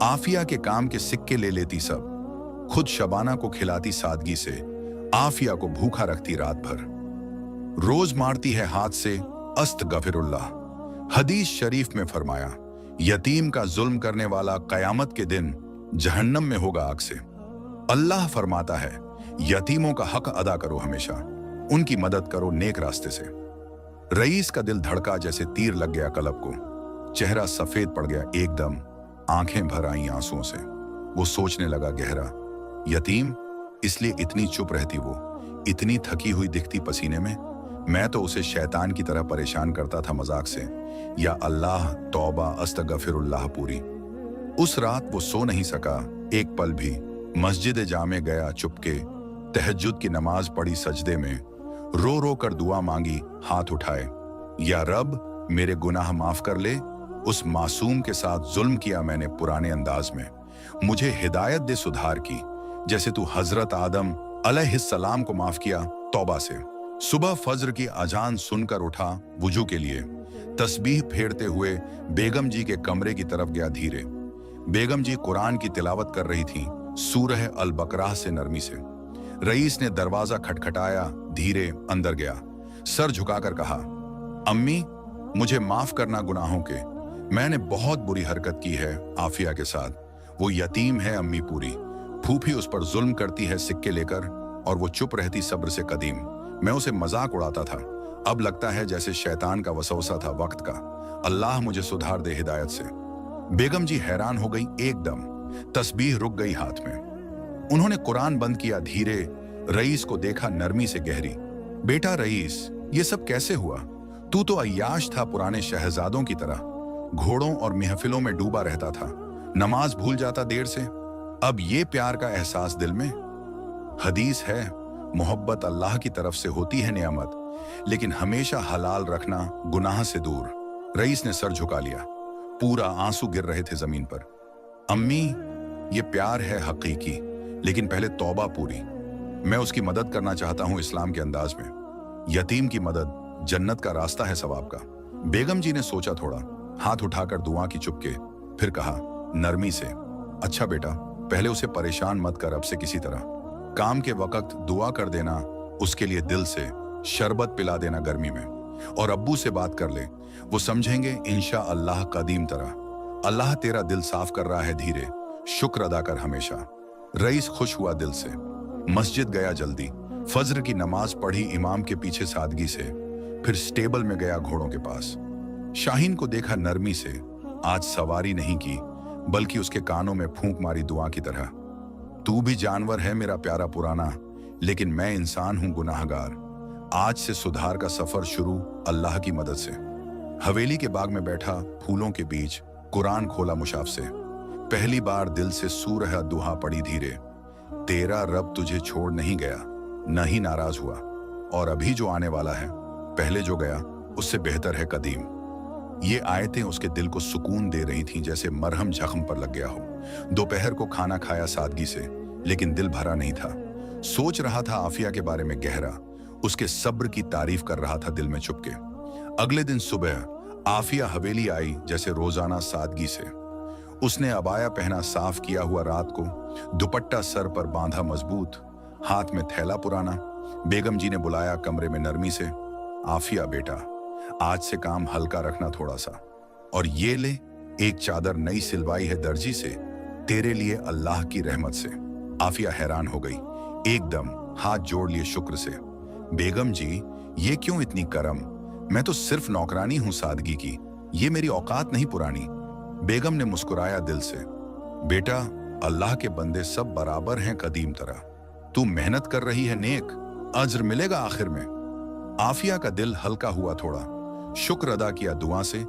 आफिया के काम के सिक्के ले लेती सब, खुद शबाना को खिलाती सादगी से, आफिया को भूखा रखती रात भर। रोज मारती है हाथ से अस्तगफिरुल्लाह। हदीस शरीफ में फरमाया, यतीम का जुल्म करने वाला कयामत के दिन जहन्नम में होगा आग से। अल्लाह फरमाता है, यतीमों का हक अदा करो हमेशा, उनकी मदद करो नेक रास्ते से। रईस का दिल धड़का जैसे तीर लग गया कलब को। चेहरा सफेद पड़ गया एकदम, आंखें भर आईं आंसुओं से। वो सोचने लगा गहरा, यतीम इसलिए इतनी चुप रहती वो, इतनी थकी हुई दिखती पसीने में। मैं तो उसे शैतान की तरह परेशान करता था मजाक से। या अल्लाह, तौबा, अस्तगफिरुल्लाह पूरी। उस रात वो सो नहीं सका एक पल भी। मस्जिद जामे गया चुपके, तहज्जुद की नमाज पढ़ी सजदे में, रो रो कर दुआ मांगी हाथ उठाए। या रब, मेरे गुनाह माफ कर ले, उस मासूम के साथ जुल्म किया मैंने पुराने अंदाज में। मुझे हिदायत दे सुधार की, जैसे तू हजरत आदम अलैहिस्सलाम को माफ किया तौबा से। सुबह फज्र की अजान सुनकर उठा वुजू के लिए। तस्बीह फेरते हुए बेगम जी के कमरे की तरफ गया धीरे। बेगम जी कुरान की तिलावत कर रही थीं, सूरह अल बकराह से नरमी से। रईस ने दरवाजा खटखटाया, धीरे अंदर गया, सर झुकाकर कहा, अम्मी, मुझे माफ करना गुनाहों के। मैंने बहुत बुरी हरकत की है आफिया के साथ। वो यतीम है अम्मी पूरी। फूफी उस पर जुल्म करती है सिक्के लेकर, और वो चुप रहती सब्र से कदीम। मैं उसे मजाक उड़ाता था, अब लगता है जैसे शैतान का वसवसा था वक्त का। अल्लाह मुझे सुधार दे हिदायत से। बेगम जी हैरान हो गई एकदम, तस्बीह रुक गई हाथ में। उन्होंने कुरान बंद किया धीरे, रईस को देखा नरमी से गहरी। बेटा रईस, ये सब कैसे हुआ? तू तो अय्याश था पुराने शहजादों की तरह, घोड़ों और महफिलों में डूबा रहता था, नमाज भूल जाता देर से। अब ये प्यार का एहसास दिल में? हदीस है, मोहब्बत अल्लाह की तरफ से होती है नेमत, लेकिन हमेशा हलाल रखना गुनाह से दूर। रईस ने सर झुका लिया, पूरा आंसू गिर रहे थे जमीन पर। अम्मी, ये प्यार है हकीकी, लेकिन पहले तौबा पूरी। मैं उसकी मदद करना चाहता हूं इस्लाम के अंदाज में। यतीम की मदद जन्नत का रास्ता है सवाब का। बेगम जी ने सोचा थोड़ा, हाथ उठाकर दुआ की चुपके, फिर कहा नरमी से, अच्छा बेटा, पहले उसे परेशान मत कर अब से किसी तरह। काम के वक्त दुआ कर देना उसके लिए दिल से, शरबत पिला देना गर्मी में, और अब्बू से बात कर ले, वो समझेंगे इंशा अल्लाह कदीम तरह। अल्लाह तेरा दिल साफ कर रहा है धीरे, शुक्र अदा कर हमेशा। रईस खुश हुआ दिल से, मस्जिद गया जल्दी, फज्र की नमाज पढ़ी इमाम के पीछे सादगी से, फिर स्टेबल में गया घोड़ों के पास। शाहीन को देखा नरमी से, आज सवारी नहीं की, बल्कि उसके कानों में फूंक मारी दुआ की तरह। तू भी जानवर है मेरा प्यारा पुराना, लेकिन मैं इंसान हूं गुनाहगार। आज से सुधार का सफर शुरू अल्लाह की मदद से। हवेली के बाग में बैठा फूलों के बीच कुरान खोला मुशाफ से। पहली बार दिल से सूरह दुहा पड़ी धीरे। तेरा रब तुझे छोड़ नहीं गया, न ही नाराज हुआ, और अभी जो आने वाला है पहले जो गया उससे बेहतर है कदीम। ये आयतें उसके दिल को सुकून दे रही थीं, जैसे मरहम जख्म पर लग गया हो। दोपहर को खाना खाया सादगी से, लेकिन दिल भरा नहीं था। सोच रहा था आफिया के बारे में गहरा, उसके सब्र की तारीफ कर रहा था दिल में छुपके। अगले दिन सुबह आफिया हवेली आई जैसे रोजाना सादगी से। उसने अबाया पहना साफ किया हुआ रात को, दुपट्टा सर पर बांधा मजबूत, हाथ में थैला पुराना। बेगम जी ने बुलाया कमरे में नरमी से, आफिया बेटा, आज से काम हल्का रखना थोड़ा सा, और ये ले एक चादर नई सिलवाई है दर्जी से, तेरे लिए अल्लाह की रहमत से। आफिया हैरान हो गई, एकदम हाथ जोड़ लिए शुक्र से। बेगम जी, ये क्यों इतनी करम? मैं तो सिर्फ नौकरानी हूं सादगी की, ये मेरी औकात नहीं पुरानी। बेगम ने मुस्कुराया दिल से, बेटा, अल्लाह के बंदे सब बराबर हैं कदीम तरह। तू मेहनत कर रही है नेक, अज्र मिलेगा आखिर में। आफिया का दिल हल्का हुआ थोड़ा, शुक्र अदा किया दुआ से,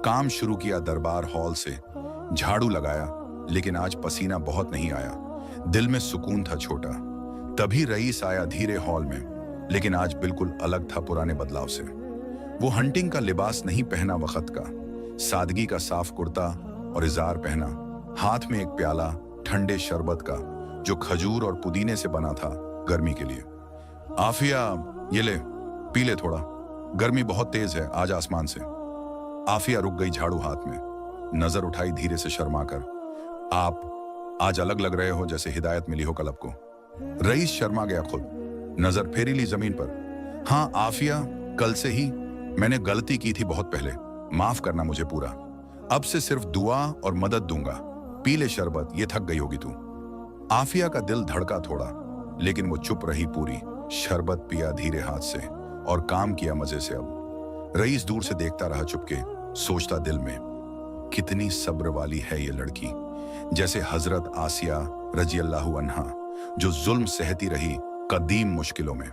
काम शुरू किया दरबार हॉल से। झाड़ू लगाया, लेकिन आज पसीना बहुत नहीं आया, दिल में सुकून था छोटा। तभी रईस आया धीरे हॉल में, लेकिन आज बिल्कुल अलग था पुराने बदलाव से। वो हंटिंग का लिबास नहीं पहना वक्त का, सादगी का साफ कुर्ता और इजार पहना, हाथ में एक प्याला ठंडे शरबत का जो खजूर और पुदीने से बना था गर्मी के लिए। आफिया, ये ले पी ले थोड़ा, गर्मी बहुत तेज है आज आसमान से। आफिया रुक गई झाड़ू हाथ में, नजर उठाई धीरे से शर्मा कर। आप आज अलग लग रहे हो, जैसे हिदायत मिली हो कलब को। रईस शर्मा गया खुद, नजर फेरी ली जमीन पर। हाँ आफिया, कल से ही मैंने गलती की थी बहुत पहले, माफ करना मुझे पूरा। अब से सिर्फ दुआ और मदद दूंगा, पी ले शरबत, ये थक गई होगी तू। आफिया का दिल धड़का थोड़ा, लेकिन वो चुप रही पूरी। शरबत पिया धीरे हाथ से और काम किया मजे से। अब रईस दूर से देखता रहा चुपके, सोचता दिल में, कितनी सब्र वाली है ये लड़की, जैसे हजरत आसिया रजी अल्लाहु अन्हा, जो जुल्म सहती रही कदीम मुश्किलों में।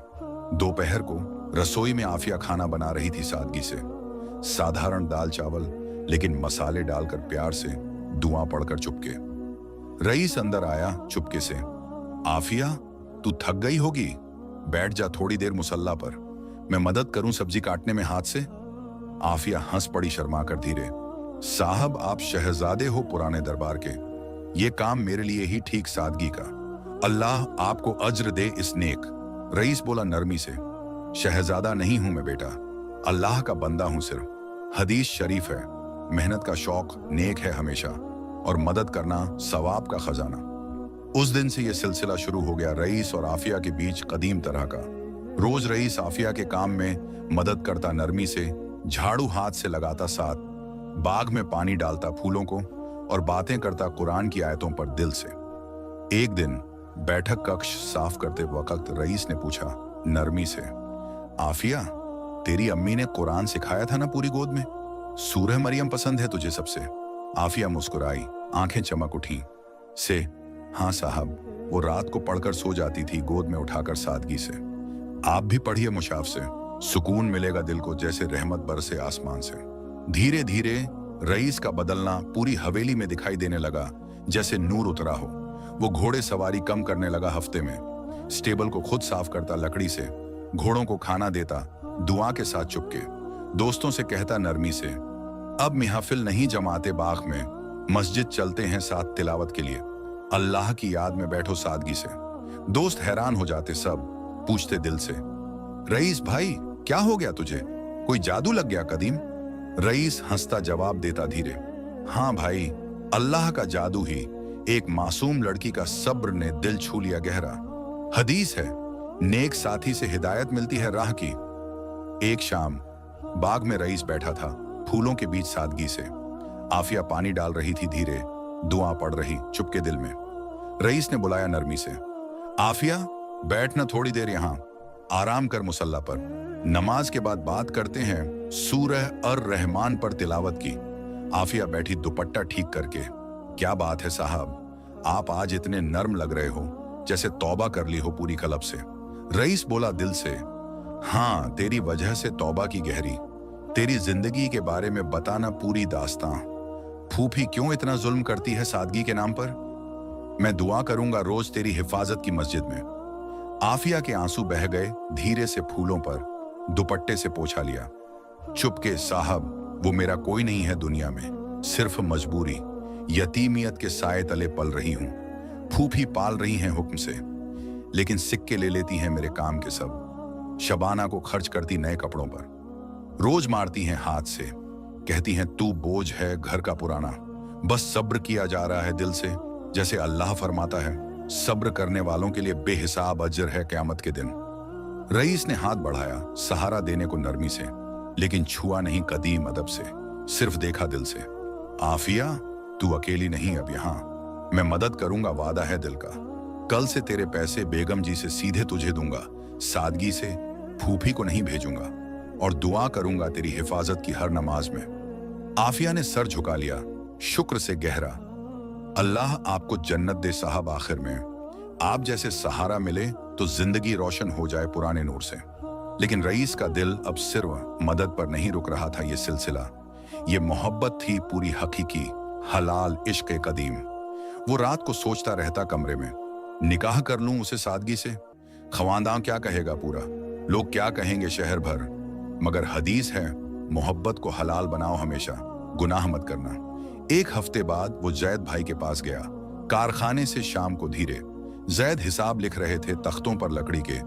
दोपहर को रसोई में आफिया खाना बना रही थी सादगी से। साधारण दाल चावल, लेकिन मसाले डालकर प्यार से, दुआ पढ़कर चुपके। रईस अंदर आया चुपके से, आफिया तू थक गई होगी, बैठ जा थोड़ी देर मुसल्ला पर, मैं मदद करूं सब्जी काटने में हाथ से। आफिया हंस पड़ी शर्मा कर धीरे, साहब आप शहजादे हो पुराने दरबार के, ये काम मेरे लिए ही ठीक सादगी का, अल्लाह आपको अज्र दे इस नेक। रईस बोला नरमी से, शहजादा नहीं हूं मैं बेटा, अल्लाह का बंदा हूं सिर्फ। हदीस शरीफ है, मेहनत का शौक नेक है हमेशा, और मदद करना सवाब का खजाना। उस दिन से यह सिलसिला शुरू हो गया रईस और आफिया के बीच कदीम तरह का। रोज रईस आफिया के काम में मदद करता नरमी से, झाड़ू हाथ से लगाता साथ, बाग में पानी डालता फूलों को, और बातें करता कुरान की आयतों पर दिल से। एक दिन बैठक कक्ष साफ करते वक्त रईस ने पूछा नरमी से, आफिया तेरी अम्मी ने कुरान सिखाया था ना पूरी गोद में, सूरह मरियम पसंद है तुझे सबसे? आफिया मुस्कुराई, आंखें चमक उठी से, हाँ साहब, वो रात को पढ़कर सो जाती थी गोद में उठाकर सादगी से। आप भी पढ़िए मुशाफ से, सुकून मिलेगा दिल को जैसे रहमत बरसे आसमान से। धीरे धीरे रईस का बदलना पूरी हवेली में दिखाई देने लगा, जैसे नूर उतरा हो। वो घोड़े सवारी कम करने लगा हफ्ते में, स्टेबल को खुद साफ करता लकड़ी से, घोड़ों को खाना देता दुआ के साथ चुपके, दोस्तों से कहता नरमी से, अब महफिल नहीं जमाते बाग में, मस्जिद चलते हैं साथ तिलावत के लिए, अल्लाह की याद में बैठो सादगी से। दोस्त हैरान हो जाते, सब पूछते दिल से, रईस भाई क्या हो गया तुझे, कोई जादू लग गया कदीम? रईस हंसता जवाब देता धीरे, हाँ भाई, अल्लाह का जादू ही, एक मासूम लड़की का सब्र ने दिल छू लिया गहरा। हदीस है, नेक साथी से हिदायत मिलती है राह की। एक शाम बाग में रईस बैठा था फूलों के बीच सादगी से। आफिया पानी डाल रही थी धीरे, दुआ पढ़ रही चुपके दिल में। रईस ने बुलाया नरमी से, आफिया बैठना थोड़ी देर यहाँ, आराम कर मुसल्ला पर, नमाज के बाद बात करते हैं सूरह अर रहमान पर तिलावत की। आफिया बैठी दुपट्टा ठीक करके। क्या बात है साहब, आप आज इतने नर्म लग रहे हो, जैसे तौबा कर ली हो पूरी कलब से। रईस बोला दिल से, हाँ तेरी वजह से तौबा की गहरी, तेरी जिंदगी के बारे में बताना पूरी दास्तां। फूफी क्यों इतना जुल्म करती है सादगी के नाम पर? मैं दुआ करूंगा रोज तेरी हिफाजत की मस्जिद में। आफिया के आंसू बह गए, धीरे से फूलों पर दुपट्टे से पोंछा लिया। चुपके साहब, वो मेरा कोई नहीं है दुनिया में, सिर्फ मजबूरी, यतीमियत के साए तले पल रही हूं। फूफी पाल रही हैं हुक्म से, लेकिन सिक्के ले लेती हैं मेरे काम के सब। शबाना को खर्च करती नए कपड़ों पर, रोज मारती हैं हाथ से, कहती हैं तू बोझ है घर का पुराना। बस सब्र किया जा रहा है दिल से, जैसे अल्लाह फरमाता है, सब्र करने वालों के लिए बेहिसाब अजर है क़यामत के दिन। रईस ने हाथ बढ़ाया सहारा देने को नरमी से, लेकिन छुआ नहीं कदीम अदब से, सिर्फ देखा दिल से। आफिया, तू अकेली नहीं अब यहाँ, मैं मदद करूंगा, वादा है दिल का। कल से तेरे पैसे बेगम जी से सीधे तुझे दूंगा, सादगी से फूफी को नहीं भेजूंगा, और दुआ करूंगा तेरी हिफाजत की हर नमाज में। आफिया ने सर झुका लिया, शुक्र से गहरा। अल्लाह आपको जन्नत दे साहब, आखिर में आप जैसे सहारा मिले तो जिंदगी रोशन हो जाए पुराने नूर से। लेकिन रईस का दिल अब सिर्फ मदद पर नहीं रुक रहा था, ये सिलसिला, ये मोहब्बत थी पूरी हकीकी, हलाल इश्क कदीम। वो रात को सोचता रहता कमरे में, निकाह कर लूं उसे सादगी से, खवानदां क्या कहेगा पूरा, लोग क्या कहेंगे शहर भर। मगर हदीस है, मोहब्बत को हलाल बनाओ हमेशा, गुनाह मत करना। एक हफ्ते बाद वो जैद भाई के पास गया, कारखाने से शाम को धीरे। जैद हिसाब लिख रहे थे तख्तों पर लकड़ी के,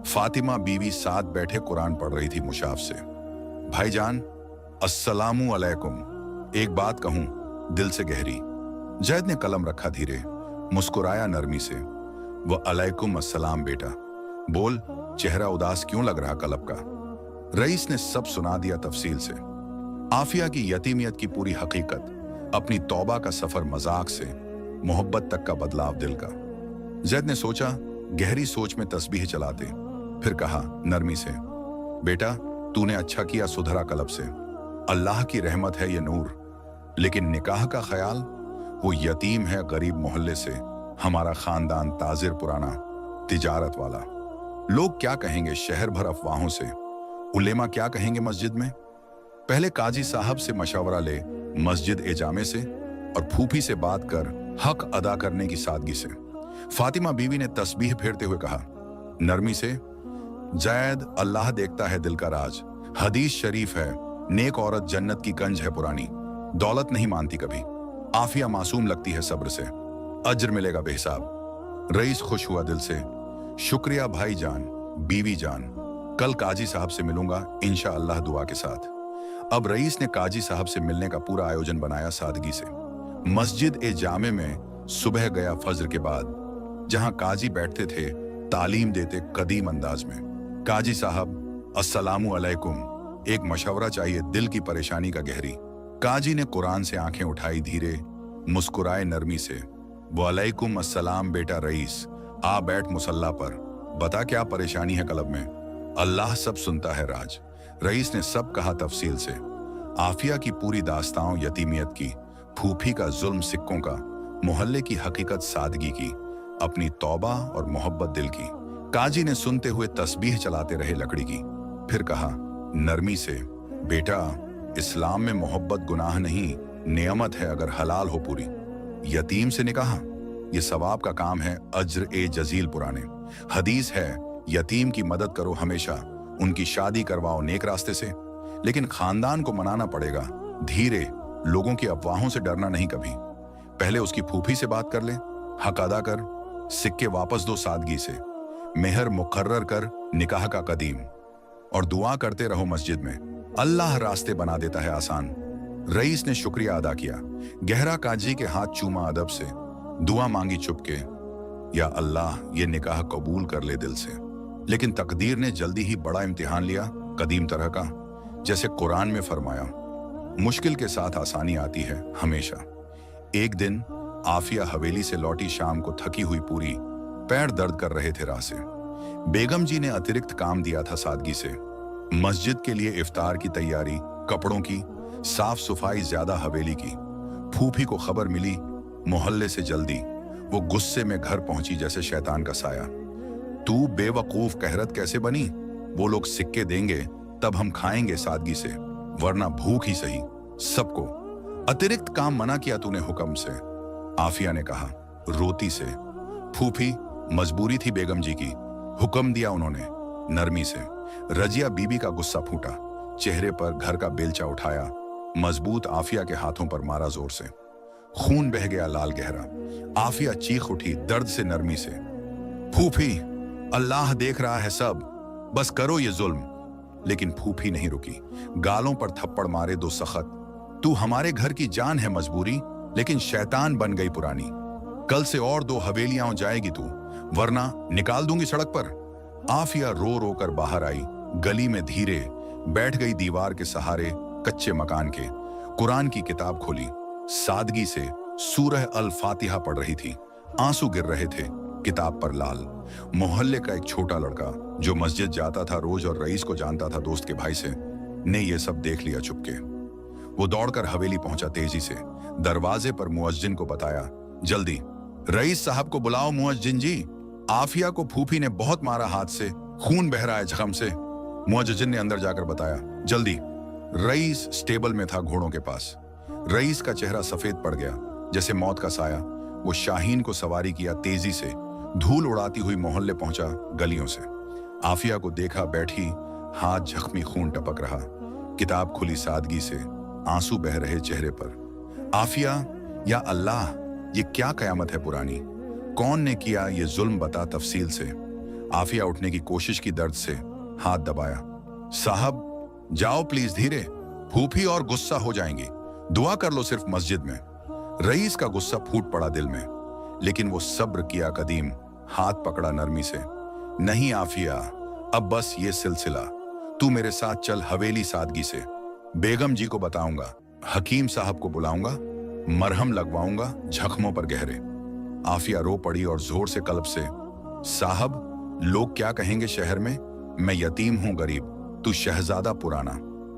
फातिमा बीवी साथ बैठे कुरान पढ़ रही थी मुशाफ से। भाईजान, अस्सलामु अलैकुम, एक बात कहूं दिल से गहरी। जैद ने कलम रखा धीरे, मुस्कुराया नरमी से। वह अलैकुम अस्सलाम बेटा, बोल, चेहरा उदास क्यों लग रहा कलब का? रईस ने सब सुना दिया तफसील से, आफिया की यतीमियत की पूरी हकीकत, अपनी तौबा का सफर मजाक से मोहब्बत तक का बदलाव दिल का। जैद ने सोचा, गहरी सोच में तस्बीह चलाते, फिर कहा नरमी से, बेटा तूने अच्छा किया सुधरा कलब से, अल्लाह की रहमत है ये नूर। लेकिन निकाह का ख्याल, वो यतीम है गरीब मोहल्ले से, हमारा खानदान ताजिर पुराना, तिजारत वाला। लोग क्या कहेंगे शहर भर अफवाहों से, उलेमा क्या कहेंगे मस्जिद में। पहले काजी साहब से मशवरा ले मस्जिद ए जामे से, और फूफी से बात कर हक अदा करने की सादगी से। फातिमा बीवी ने तस्बीह फेरते हुए कहा नरमी से, जैद अल्लाह देखता है दिल का राज, हदीस शरीफ है, नेक औरत जन्नत की कंज है पुरानी, दौलत नहीं मानती कभी। आफिया मासूम लगती है सब्र से, अज्र मिलेगा बेहिसाब। रईस खुश हुआ दिल से, शुक्रिया भाई जान, बीवी जान, कल काजी साहब से मिलूंगा इंशाअल्लाह दुआ के साथ। अब रईस ने काजी साहब से मिलने का पूरा आयोजन बनाया सादगी से। मस्जिद ए जामे में सुबह गया फज्र के बाद, जहां काजी बैठते थे तालीम देते कदीम अंदाज में। काजी साहब, अस्सलामु अलैकुम, एक मशवरा चाहिए, दिल की परेशानी का गहरी। काजी ने कुरान से आंखें उठाई धीरे, मुस्कुराए नरमी से, वालेकुम अस्सलाम बेटा रईस, आ बैठ मुसल्ला पर, बता क्या परेशानी है कलब में। अल्लाह सब सुनता है राज। रईस ने सब कहा तफसील से, आफिया की पूरी दास्तां यतीमियत की, फूफी का जुल्म सिक्कों का, मोहल्ले की हकीकत सादगी की, अपनी तौबा और मोहब्बत दिल की। काजी ने सुनते हुए तस्बीह चलाते रहे लकड़ी की, फिर कहा नरमी से, बेटा इस्लाम में मोहब्बत गुनाह नहीं, नेमत है अगर हलाल हो पूरी। यतीम से निकाह, ये सवाब का काम है, अज्र ए जजील पुराने। हदीस है, यतीम की मदद करो हमेशा, उनकी शादी करवाओ नेक रास्ते से। लेकिन खानदान को मनाना पड़ेगा धीरे, लोगों की अफवाहों से डरना नहीं कभी। पहले उसकी फूफी से बात कर ले, हक अदा कर, सिक्के वापस दो सादगी से, मेहर मुकर्रर कर निकाह का कदीम, और दुआ करते रहो मस्जिद में, अल्लाह रास्ते बना देता है आसान। रईस ने शुक्रिया अदा किया, गहरा काजी के हाथ चूमा अदब से, दुआ मांगी चुपके, या अल्लाह ये निकाह कबूल कर ले दिल से। लेकिन तकदीर ने जल्दी ही बड़ा इम्तिहान लिया, कदीम तरह का। जैसे कुरान में फरमाया, मुश्किल के साथ आसानी आती है हमेशा। एक दिन आफिया हवेली से लौटी, शाम को थकी हुई पूरी, पैर दर्द कर रहे थे राह से। बेगम जी ने अतिरिक्त काम दिया था सादगी से, मस्जिद के लिए इफ्तार की तैयारी, कपड़ों की, साफ सफाई ज्यादा हवेली की। फूफी को खबर मिली मोहल्ले से जल्दी। वो गुस्से में घर पहुंची जैसे शैतान का साया। तू बेवकूफ कहरत कैसे बनी? वो लोग सिक्के देंगे तब हम खाएंगे सादगी से, वरना भूख ही सही। सबको अतिरिक्त काम मना किया तूने हुक्म से, आफिया ने कहा रोती से। फूफी मजबूरी थी बेगम जी की, हुक्म दिया उन्होंने नरमी से। रजिया बीबी का गुस्सा फूटा, चेहरे पर घर का बेलचा उठाया, मजबूत आफिया के हाथों पर मारा जोर से। खून बह गया लाल गहरा। आफिया चीख उठी दर्द से नरमी से। फूफी अल्लाह देख रहा है सब, बस करो ये जुल्म। लेकिन फूफी नहीं रुकी, गालों पर थप्पड़ मारे दो सख्त। तू हमारे घर की जान है मजबूरी, लेकिन शैतान बन गई पुरानी। कल से और 2 हवेलियां जाएगी तू, वरना निकाल दूंगी सड़क पर। आफिया रो रो कर बाहर आई, गली में धीरे बैठ गई दीवार के सहारे कच्चे मकान के। कुरान की किताब खोली, सादगी से सूरह अल फातिहा पढ़ रही थी। आंसू गिर रहे थे किताब पर लाल। मोहल्ले का एक छोटा लड़का जो मस्जिद जाता था रोज और रईस को जानता था दोस्त के भाई से, ने ये सब देख लिया चुपके। वो दौड़कर हवेली पहुंचा तेजी से, दरवाजे पर मुअज्जिन को बताया जल्दी रईस साहब को बुलाओ। मुअज्जिन जी, आफिया को फूफी ने बहुत मारा, हाथ से खून बह रहा है जख्म से। मुअज्जिन ने अंदर जाकर बताया जल्दी। रईस स्टेबल में था घोड़ों के पास। रईस का चेहरा सफेद पड़ गया जैसे मौत का साया। वो शाहीन को सवारी किया तेजी से, धूल उड़ाती हुई मोहल्ले पहुंचा गलियों से। आफिया को देखा बैठी, हाथ जख्मी, खून टपक रहा। किताब खुली सादगी से, आंसू बह रहे चेहरे पर। आफिया, या अल्लाह, ये क्या कयामत है पुरानी? कौन ने किया ये जुल्म, बता तफसील से। आफिया उठने की कोशिश की, दर्द से हाथ दबाया। साहब जाओ प्लीज, धीरे, फूफी और गुस्सा हो जाएंगी। दुआ कर लो सिर्फ मस्जिद में। रईस का गुस्सा फूट पड़ा दिल में, लेकिन वो सब्र किया कदीम, हाथ पकड़ा नरमी से। नहीं आफिया, अब बस ये सिलसिला। तू मेरे साथ चल हवेली सादगी से। बेगम जी को बताऊंगा, हकीम साहब को बुलाऊंगा, मरहम लगवाऊंगा जख्मों पर गहरे। आफिया रो पड़ी और जोर से कल्ब से, साहब लोग क्या कहेंगे शहर में? मैं यतीम हूं गरीब, तू शहजादा पुराना।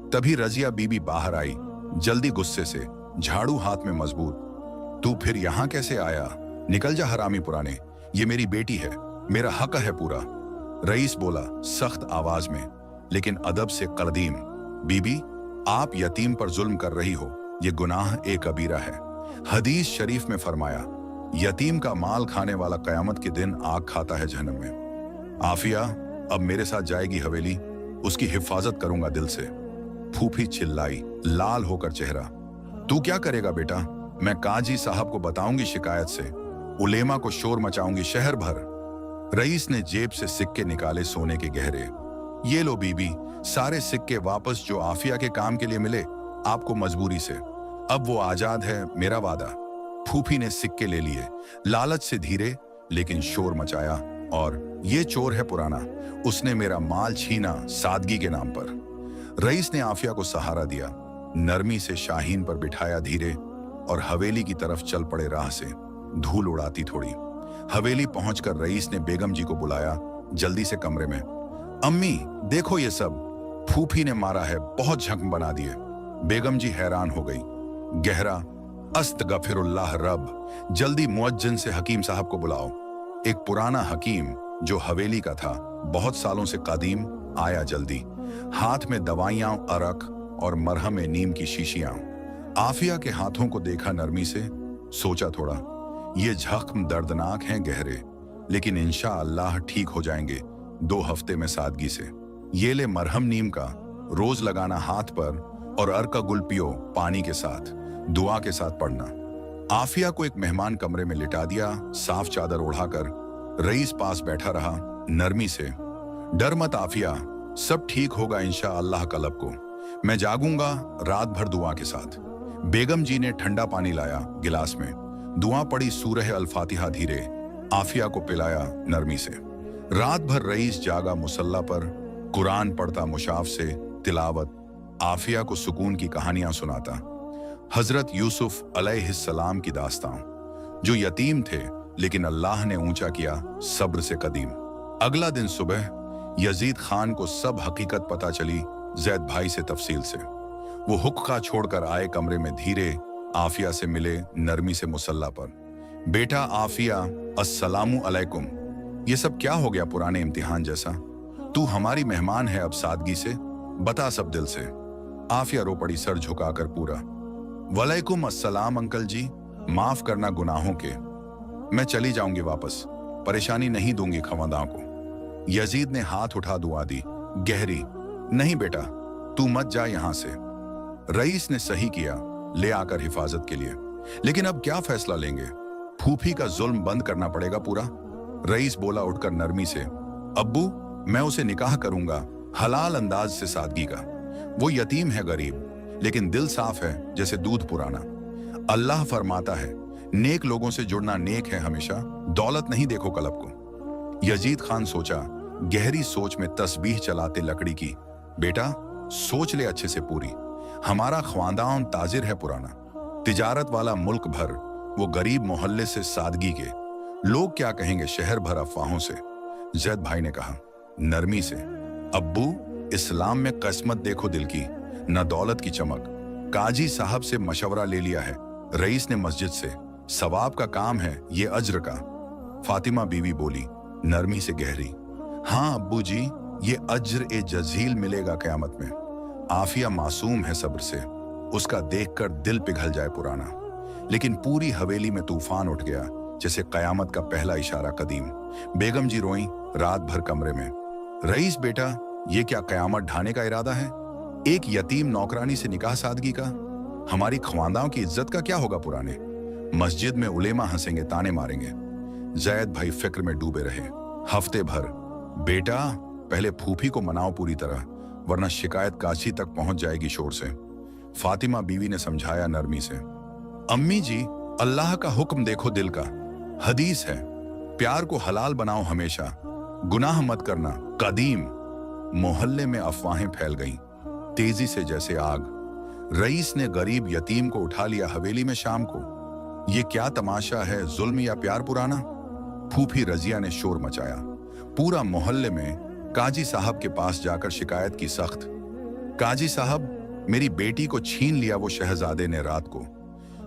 तभी रजिया बीबी बाहर आई जल्दी गुस्से से, झाड़ू हाथ में मजबूत। तू फिर यहां कैसे आया? निकल जा हरामी पुराने, ये मेरी बेटी है, मेरा हक है पूरा। रईस बोला सख्त आवाज में, लेकिन अदब से कदीम, बीबी आप यतीम पर जुल्म कर रही हो, ये गुनाह एक कबीरा है। हदीस शरीफ में फरमाया, यतीम का माल खाने वाला कयामत के दिन आग खाता है जहन्नम में। आफिया अब मेरे साथ जाएगी हवेली, उसकी हिफाजत करूंगा दिल से। फूफी चिल्लाई, लाल होकर चेहरा। तू क्या करेगा बेटा? मैं काजी साहब को बताऊंगी शिकायत से, उलेमा को शोर मचाऊंगी शहर भर। रईस ने जेब से सिक्के निकाले सोने के गहरे। ये लो बीबी, सारे सिक्के वापस जो आफिया के काम के लिए मिले आपको मजबूरी से। अब वो आजाद है, मेरा वादा। फूफी ने सिक्के ले लिए, लालच से धीरे लेकिन शोर मचाया, और ये चोर है पुराना, उसने मेरा माल छीना सादगी के नाम पर। रईस ने आफिया को सहारा दिया, नरमी से शाहीन पर बिठाया धीरे, और हवेली की तरफ चल पड़े राह से, धूल उड़ाती थोड़ी। हवेली पहुंचकर रईस ने बेगम जी को बुलाया जल्दी से कमरे में। अम्मी देखो ये सब, फूफी ने मारा है, बहुत जख्म बना दिए। बेगम जी हैरान हो गई। गहरा अस्तगफिरुल्लाह रब, जल्दी मुअज्जिन से हकीम साहब को बुलाओ। एक पुराना हकीम जो हवेली का था, बहुत सालों से कदीम, आया जल्दी। हाथ में दवाइयां, अरक और मरहम नीम की शीशियां। आफिया के हाथों को देखा नरमी से, सोचा थोड़ा, ये जख्म दर्दनाक हैं गहरे, लेकिन इंशाअल्लाह ठीक हो जाएंगे 2 हफ्ते में सादगी से। ये ले मरहम नीम का, रोज लगाना हाथ पर, और अर्का गुल पियो पानी के साथ, दुआ के साथ पढ़ना। आफिया को एक मेहमान कमरे में लिटा दिया, साफ चादर ओढ़ाकर। रईस पास बैठा रहा नरमी से, डर मत आफिया, सब ठीक होगा इंशाअल्लाह कलब को, मैं जागूंगा रात भर दुआ के साथ। बेगम जी ने ठंडा पानी लाया गिलास में, दुआ पड़ी सूरह अल फातिहा धीरे, आफिया को पिलाया नरमी से। रात भर रईस जागा मुसल्ला पर, कुरान पढ़ता मुशाफ से, तिलावत, आफिया को सुकून की कहानियां सुनाता। हजरत यूसुफ अलैहिस्सलाम की दास्तां, जो यतीम थे लेकिन अल्लाह ने ऊंचा किया सब्र से कदीम। अगला दिन सुबह यजीद खान को सब हकीकत पता चली जैद भाई से तफसील से। वो हुक्का छोड़कर आए कमरे में धीरे आफिया से मिले, नरमी से मुसल्ला पर। बेटा आफिया, अस्सलामु अलैकुम। ये सब क्या हो गया पुराने इम्तिहान जैसा? तू हमारी मेहमान है अब सादगी से, बता सब दिल से। आफिया रो पड़ी सर झुकाकर पूरा। वलैकुम अस्सलाम अंकल जी, माफ करना गुनाहों के। मैं चली जाऊंगी वापस, परेशानी नहीं दूंगी खवादां को। यजीद ने हाथ उठा दुआ दी, गहरी। नहीं बेटा, तू मत जा यहां से। रईस ने सही किया, ले आकर हिफाजत के लिए। लेकिन अब क्या फैसला लेंगे? फूफी का जुल्म बंद करना पड़ेगा पूरा। रईस बोला उठकर नरमी से, अब्बू मैं उसे निकाह करूंगा हलाल अंदाज से सादगी का। वो यतीम है, गरीब, लेकिन दिल साफ है जैसे दूध पुराना। अल्लाह फरमाता है, नेक लोगों से जुड़ना नेक है हमेशा, दौलत नहीं देखो कलब को। यजीद खान सोचा, गहरी सोच में तस्बीह चलाते लकड़ी की, बेटा सोच ले अच्छे से पूरी। हमारा ख्वानदान ताजिर है पुराना, तिजारत वाला मुल्क भर, वो गरीब मोहल्ले से सादगी के। लोग क्या कहेंगे शहर भर अफवाहों से। जैद भाई ने कहा नरमी से, अब्बू इस्लाम में किस्मत देखो दिल की, न दौलत की चमक। काजी साहब से मशवरा ले लिया है, रईस ने मस्जिद से, सवाब का काम है ये अज्र का। फातिमा बीवी बोली नरमी से गहरी, हाँ अब्बू जी, ये अज्र ए जजील मिलेगा क़यामत में। आफिया मासूम है सब्र से, उसका देखकर दिल पिघल जाए पुराना। लेकिन पूरी हवेली में तूफान उठ गया जैसे कयामत का पहला इशारा कदीम। बेगम जी रोईं रात भर कमरे में। रईस बेटा, ये क्या कयामत ढाने का इरादा है? एक यतीम नौकरानी से निकाह सादगी का? हमारी ख्वानदाओं की इज्जत का क्या होगा पुराने? मस्जिद में उलेमा हंसेंगे, ताने मारेंगे। जैद भाई फिक्र में डूबे रहे हफ्ते भर। बेटा पहले फूफी को मनाओ पूरी तरह, वरना शिकायत काशी तक पहुंच जाएगी शोर से। फातिमा बीवी ने समझाया नरमी से, अम्मी जी अल्लाह का हुक्म देखो दिल का। हदीस है, प्यार को हलाल बनाओ हमेशा, गुनाह मत करना कदीम। मोहल्ले में अफवाहें फैल गईं, तेजी से जैसे आग। रईस ने गरीब यतीम को उठा लिया हवेली में शाम को। ये क्या तमाशा है, जुल्म या प्यार पुराना? फूफी रजिया ने शोर मचाया। पूरा मोहल्ले में काजी साहब के पास जाकर शिकायत की सख्त। काजी साहब, मेरी बेटी को छीन लिया वो शहजादे ने रात को।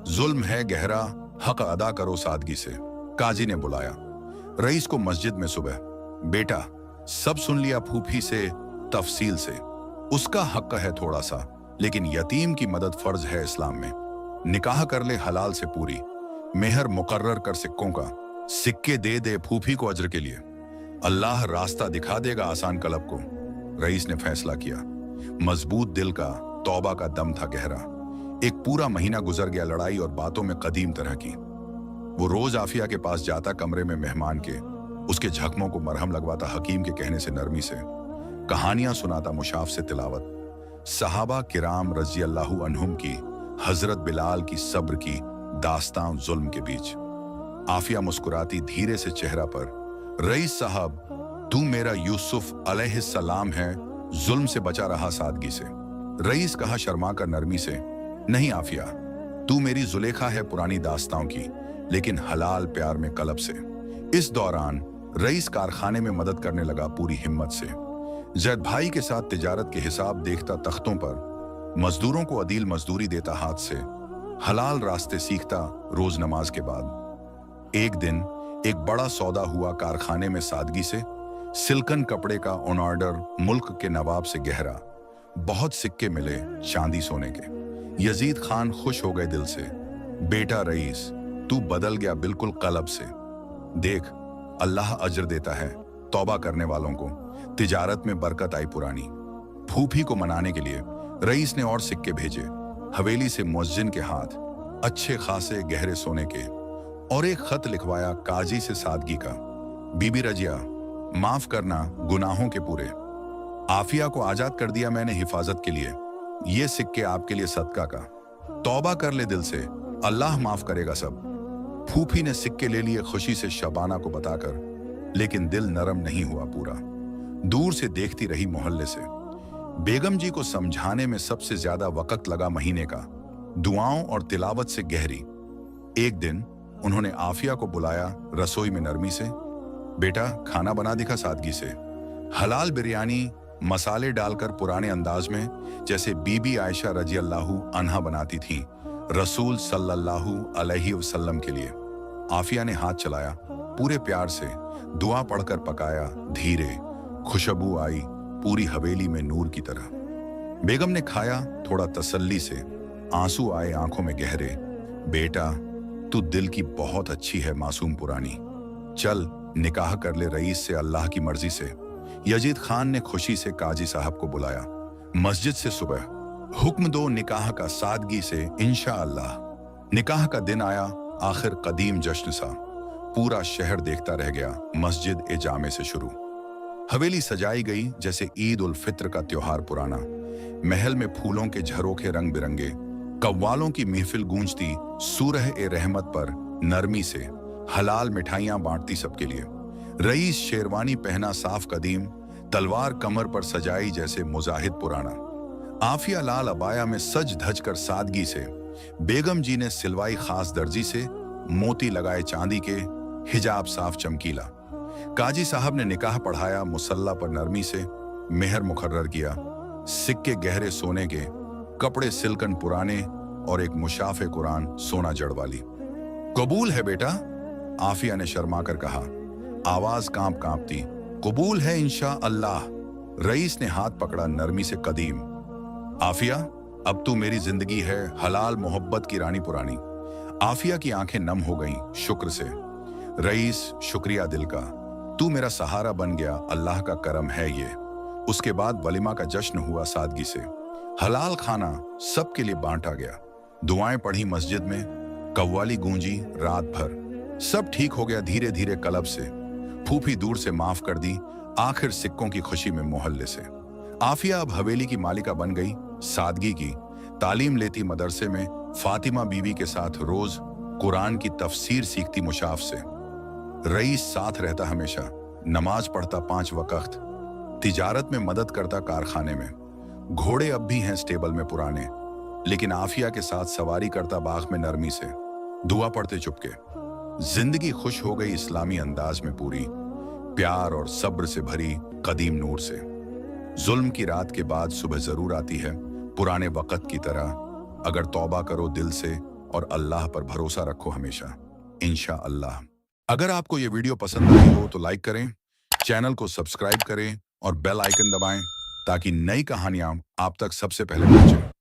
जुल्म है गहरा, हक अदा करो सादगी से। काजी ने बुलाया रईस को मस्जिद में सुबह। बेटा सब सुन लिया फूफी से तफसील से। उसका हक है थोड़ा सा, लेकिन यतीम की मदद फर्ज है इस्लाम में। निकाह कर ले हलाल से पूरी, मेहर मुकर्रर कर सिक्कों का, सिक्के दे दे फूफी को अज्र के लिए। अल्लाह रास्ता दिखा देगा आसान कलब को। रईस ने फैसला किया। मजबूत दिल का, तौबा का दम था गहरा। एक पूरा महीना गुजर गया लड़ाई और बातों में कदीम तरह की। वो रोज आफिया के पास जाता कमरे में मेहमान के, उसके जख्मों को मरहम लगवाता हकीम के कहने से नरमी से, कहानियां सुनाता मुशाफ से तिलावत। सहाबा किराम रजी अल्लाहु अन्हुम की, हजरत बिलाल की सब्र की दास्तां जुल्म के बीच। आफिया मुस्कुराती धीरे से चेहरा पर, रईस साहब तू मेरा यूसुफ अलैहिस्सलाम है, जुल्म से बचा रहा सादगी से। रईस कहा शर्मा कर नरमी से, नहीं आफिया, तू मेरी जुलेखा है पुरानी दास्तां की, लेकिन हलाल प्यार में कलब से। इस दौरान रईस कारखाने में मदद करने लगा पूरी हिम्मत से। जैद भाई के साथ तिजारत के हिसाब देखता तख्तों पर, मजदूरों को अदील मजदूरी देता हाथ से, हलाल रास्ते सीखता रोज नमाज के बाद। एक दिन एक बड़ा सौदा हुआ कारखाने में सादगी से। सिल्कन कपड़े का ऑन ऑर्डर, मुल्क के नवाब से गहरा। बहुत सिक्के मिले चांदी सोने के। यजीद खान खुश हो गए दिल से। बेटा रईस, तू बदल गया बिल्कुल कलब से। देख अल्लाह अज्र देता है तौबा करने वालों को। तिजारत में बरकत आई पुरानी। फूफी को मनाने के लिए रईस ने और सिक्के भेजे। हवेली से मुअज्जिन के हाथ, अच्छे खासे गहरे सोने के, और एक खत लिखवाया काजी से सादगी का। बीबी रजिया, माफ करना गुनाहों के पूरे। आफिया को आजाद कर दिया मैंने हिफाजत के लिए। ये सिक्के आपके लिए सदका का। तौबा कर ले दिल से, अल्लाह माफ करेगा सब। फूफी ने सिक्के ले लिए खुशी से शबाना को बताकर, लेकिन दिल नरम नहीं हुआ पूरा। दूर से देखती रही मोहल्ले से। बेगम जी को समझाने में सबसे ज्यादा वक्त लगा महीने का, दुआओं और तिलावत से गहरी। एक दिन उन्होंने आफिया को बुलाया रसोई में नरमी से। बेटा खाना बना दिखा सादगी से। हलाल बिरयानी, मसाले डालकर पुराने अंदाज में, जैसे बीबी आयशा रजी अल्लाहु अन्हा बनाती थीं रसूल सल्लल्लाहु अलैहि वसल्लम के लिए। आफिया ने हाथ चलाया, पूरे प्यार से दुआ पढ़कर पकाया, धीरे, खुशबू आई पूरी हवेली में नूर की तरह। बेगम ने खाया थोड़ा तसल्ली से, आंसू आए आंखों में गहरे। बेटा, तू दिल की बहुत अच्छी है मासूम पुरानी, चल निकाह कर ले रईस से अल्लाह की मर्जी से। यजीद खान ने खुशी से काजी साहब को बुलाया। मस्जिद से सुबह, हुक्म दो निकाह का सादगी से इंशाअल्लाह। निकाह का दिन आया, आखिर कदीम जश्न सा, पूरा शहर देखता रह गया। मस्जिद ए जामे से शुरू, हवेली सजाई गई जैसे ईद उल फित्र का त्योहार पुराना। महल में फूलों के झरोखे रंग बिरंगे, कव्वालों की महफिल गूंजती सूरह ए रहमत पर नरमी से। हलाल मिठाइयां बांटती सबके लिए। रईस शेरवानी पहना साफ कदीम, तलवार कमर पर सजाई जैसे मुजाहिद पुराना। आफिया लाल अबाया में सज धज कर सादगी से। बेगम जी ने सिलवाई खास दर्जी से, मोती लगाए चांदी के, हिजाब साफ चमकीला। काजी साहब ने निकाह पढ़ाया मुसल्ला पर नरमी से, मेहर मुकर्रर किया। सिक्के गहरे सोने के, कपड़े सिल्कन पुराने और एक मुशाफे कुरान सोना जड़ वाली। कबूल है बेटा, आफिया ने शर्मा कर कहा, आवाज कांप कांपती। कबूल है इंशा अल्लाह। रईस ने हाथ पकड़ा नरमी से कदीम। आफिया, अब तू मेरी जिंदगी है, हलाल मोहब्बत की रानी पुरानी। आफिया की आंखें नम हो गईं शुक्र से। रईस, शुक्रिया दिल का, तू मेरा सहारा बन गया, अल्लाह का करम है ये। उसके बाद वलीमा का जश्न हुआ सादगी से। हलाल खाना सबके लिए बांटा गया। दुआएं पढ़ी मस्जिद में, कव्वाली गूंजी रात भर। सब ठीक हो गया धीरे धीरे कलब से। फूफी दूर से माफ कर दी, आखिर सिक्कों की खुशी में मोहल्ले से। आफिया अब हवेली की मालिका बन गई, सादगी की। तालीम लेती मदरसे में, फातिमा बीवी के साथ रोज कुरान की तफसीर सीखती मुशाफ से। रईस साथ रहता हमेशा, नमाज पढ़ता 5 वक्त, तिजारत में मदद करता कारखाने में। घोड़े अब भी हैं स्टेबल में पुराने, लेकिन आफिया के साथ सवारी करता बाग में नरमी से। दुआ पढ़ते चुपके। जिंदगी खुश हो गई इस्लामी अंदाज में पूरी, प्यार और सब्र से भरी कदीम नूर से। जुल्म की रात के बाद सुबह जरूर आती है पुराने वक्त की तरह, अगर तौबा करो दिल से और अल्लाह पर भरोसा रखो हमेशा, इंशा अल्लाह। अगर आपको ये वीडियो पसंद आई हो तो लाइक करें, चैनल को सब्सक्राइब करें और बेल आइकन दबाएं ताकि नई कहानियां आप तक सबसे पहले पहुंचे।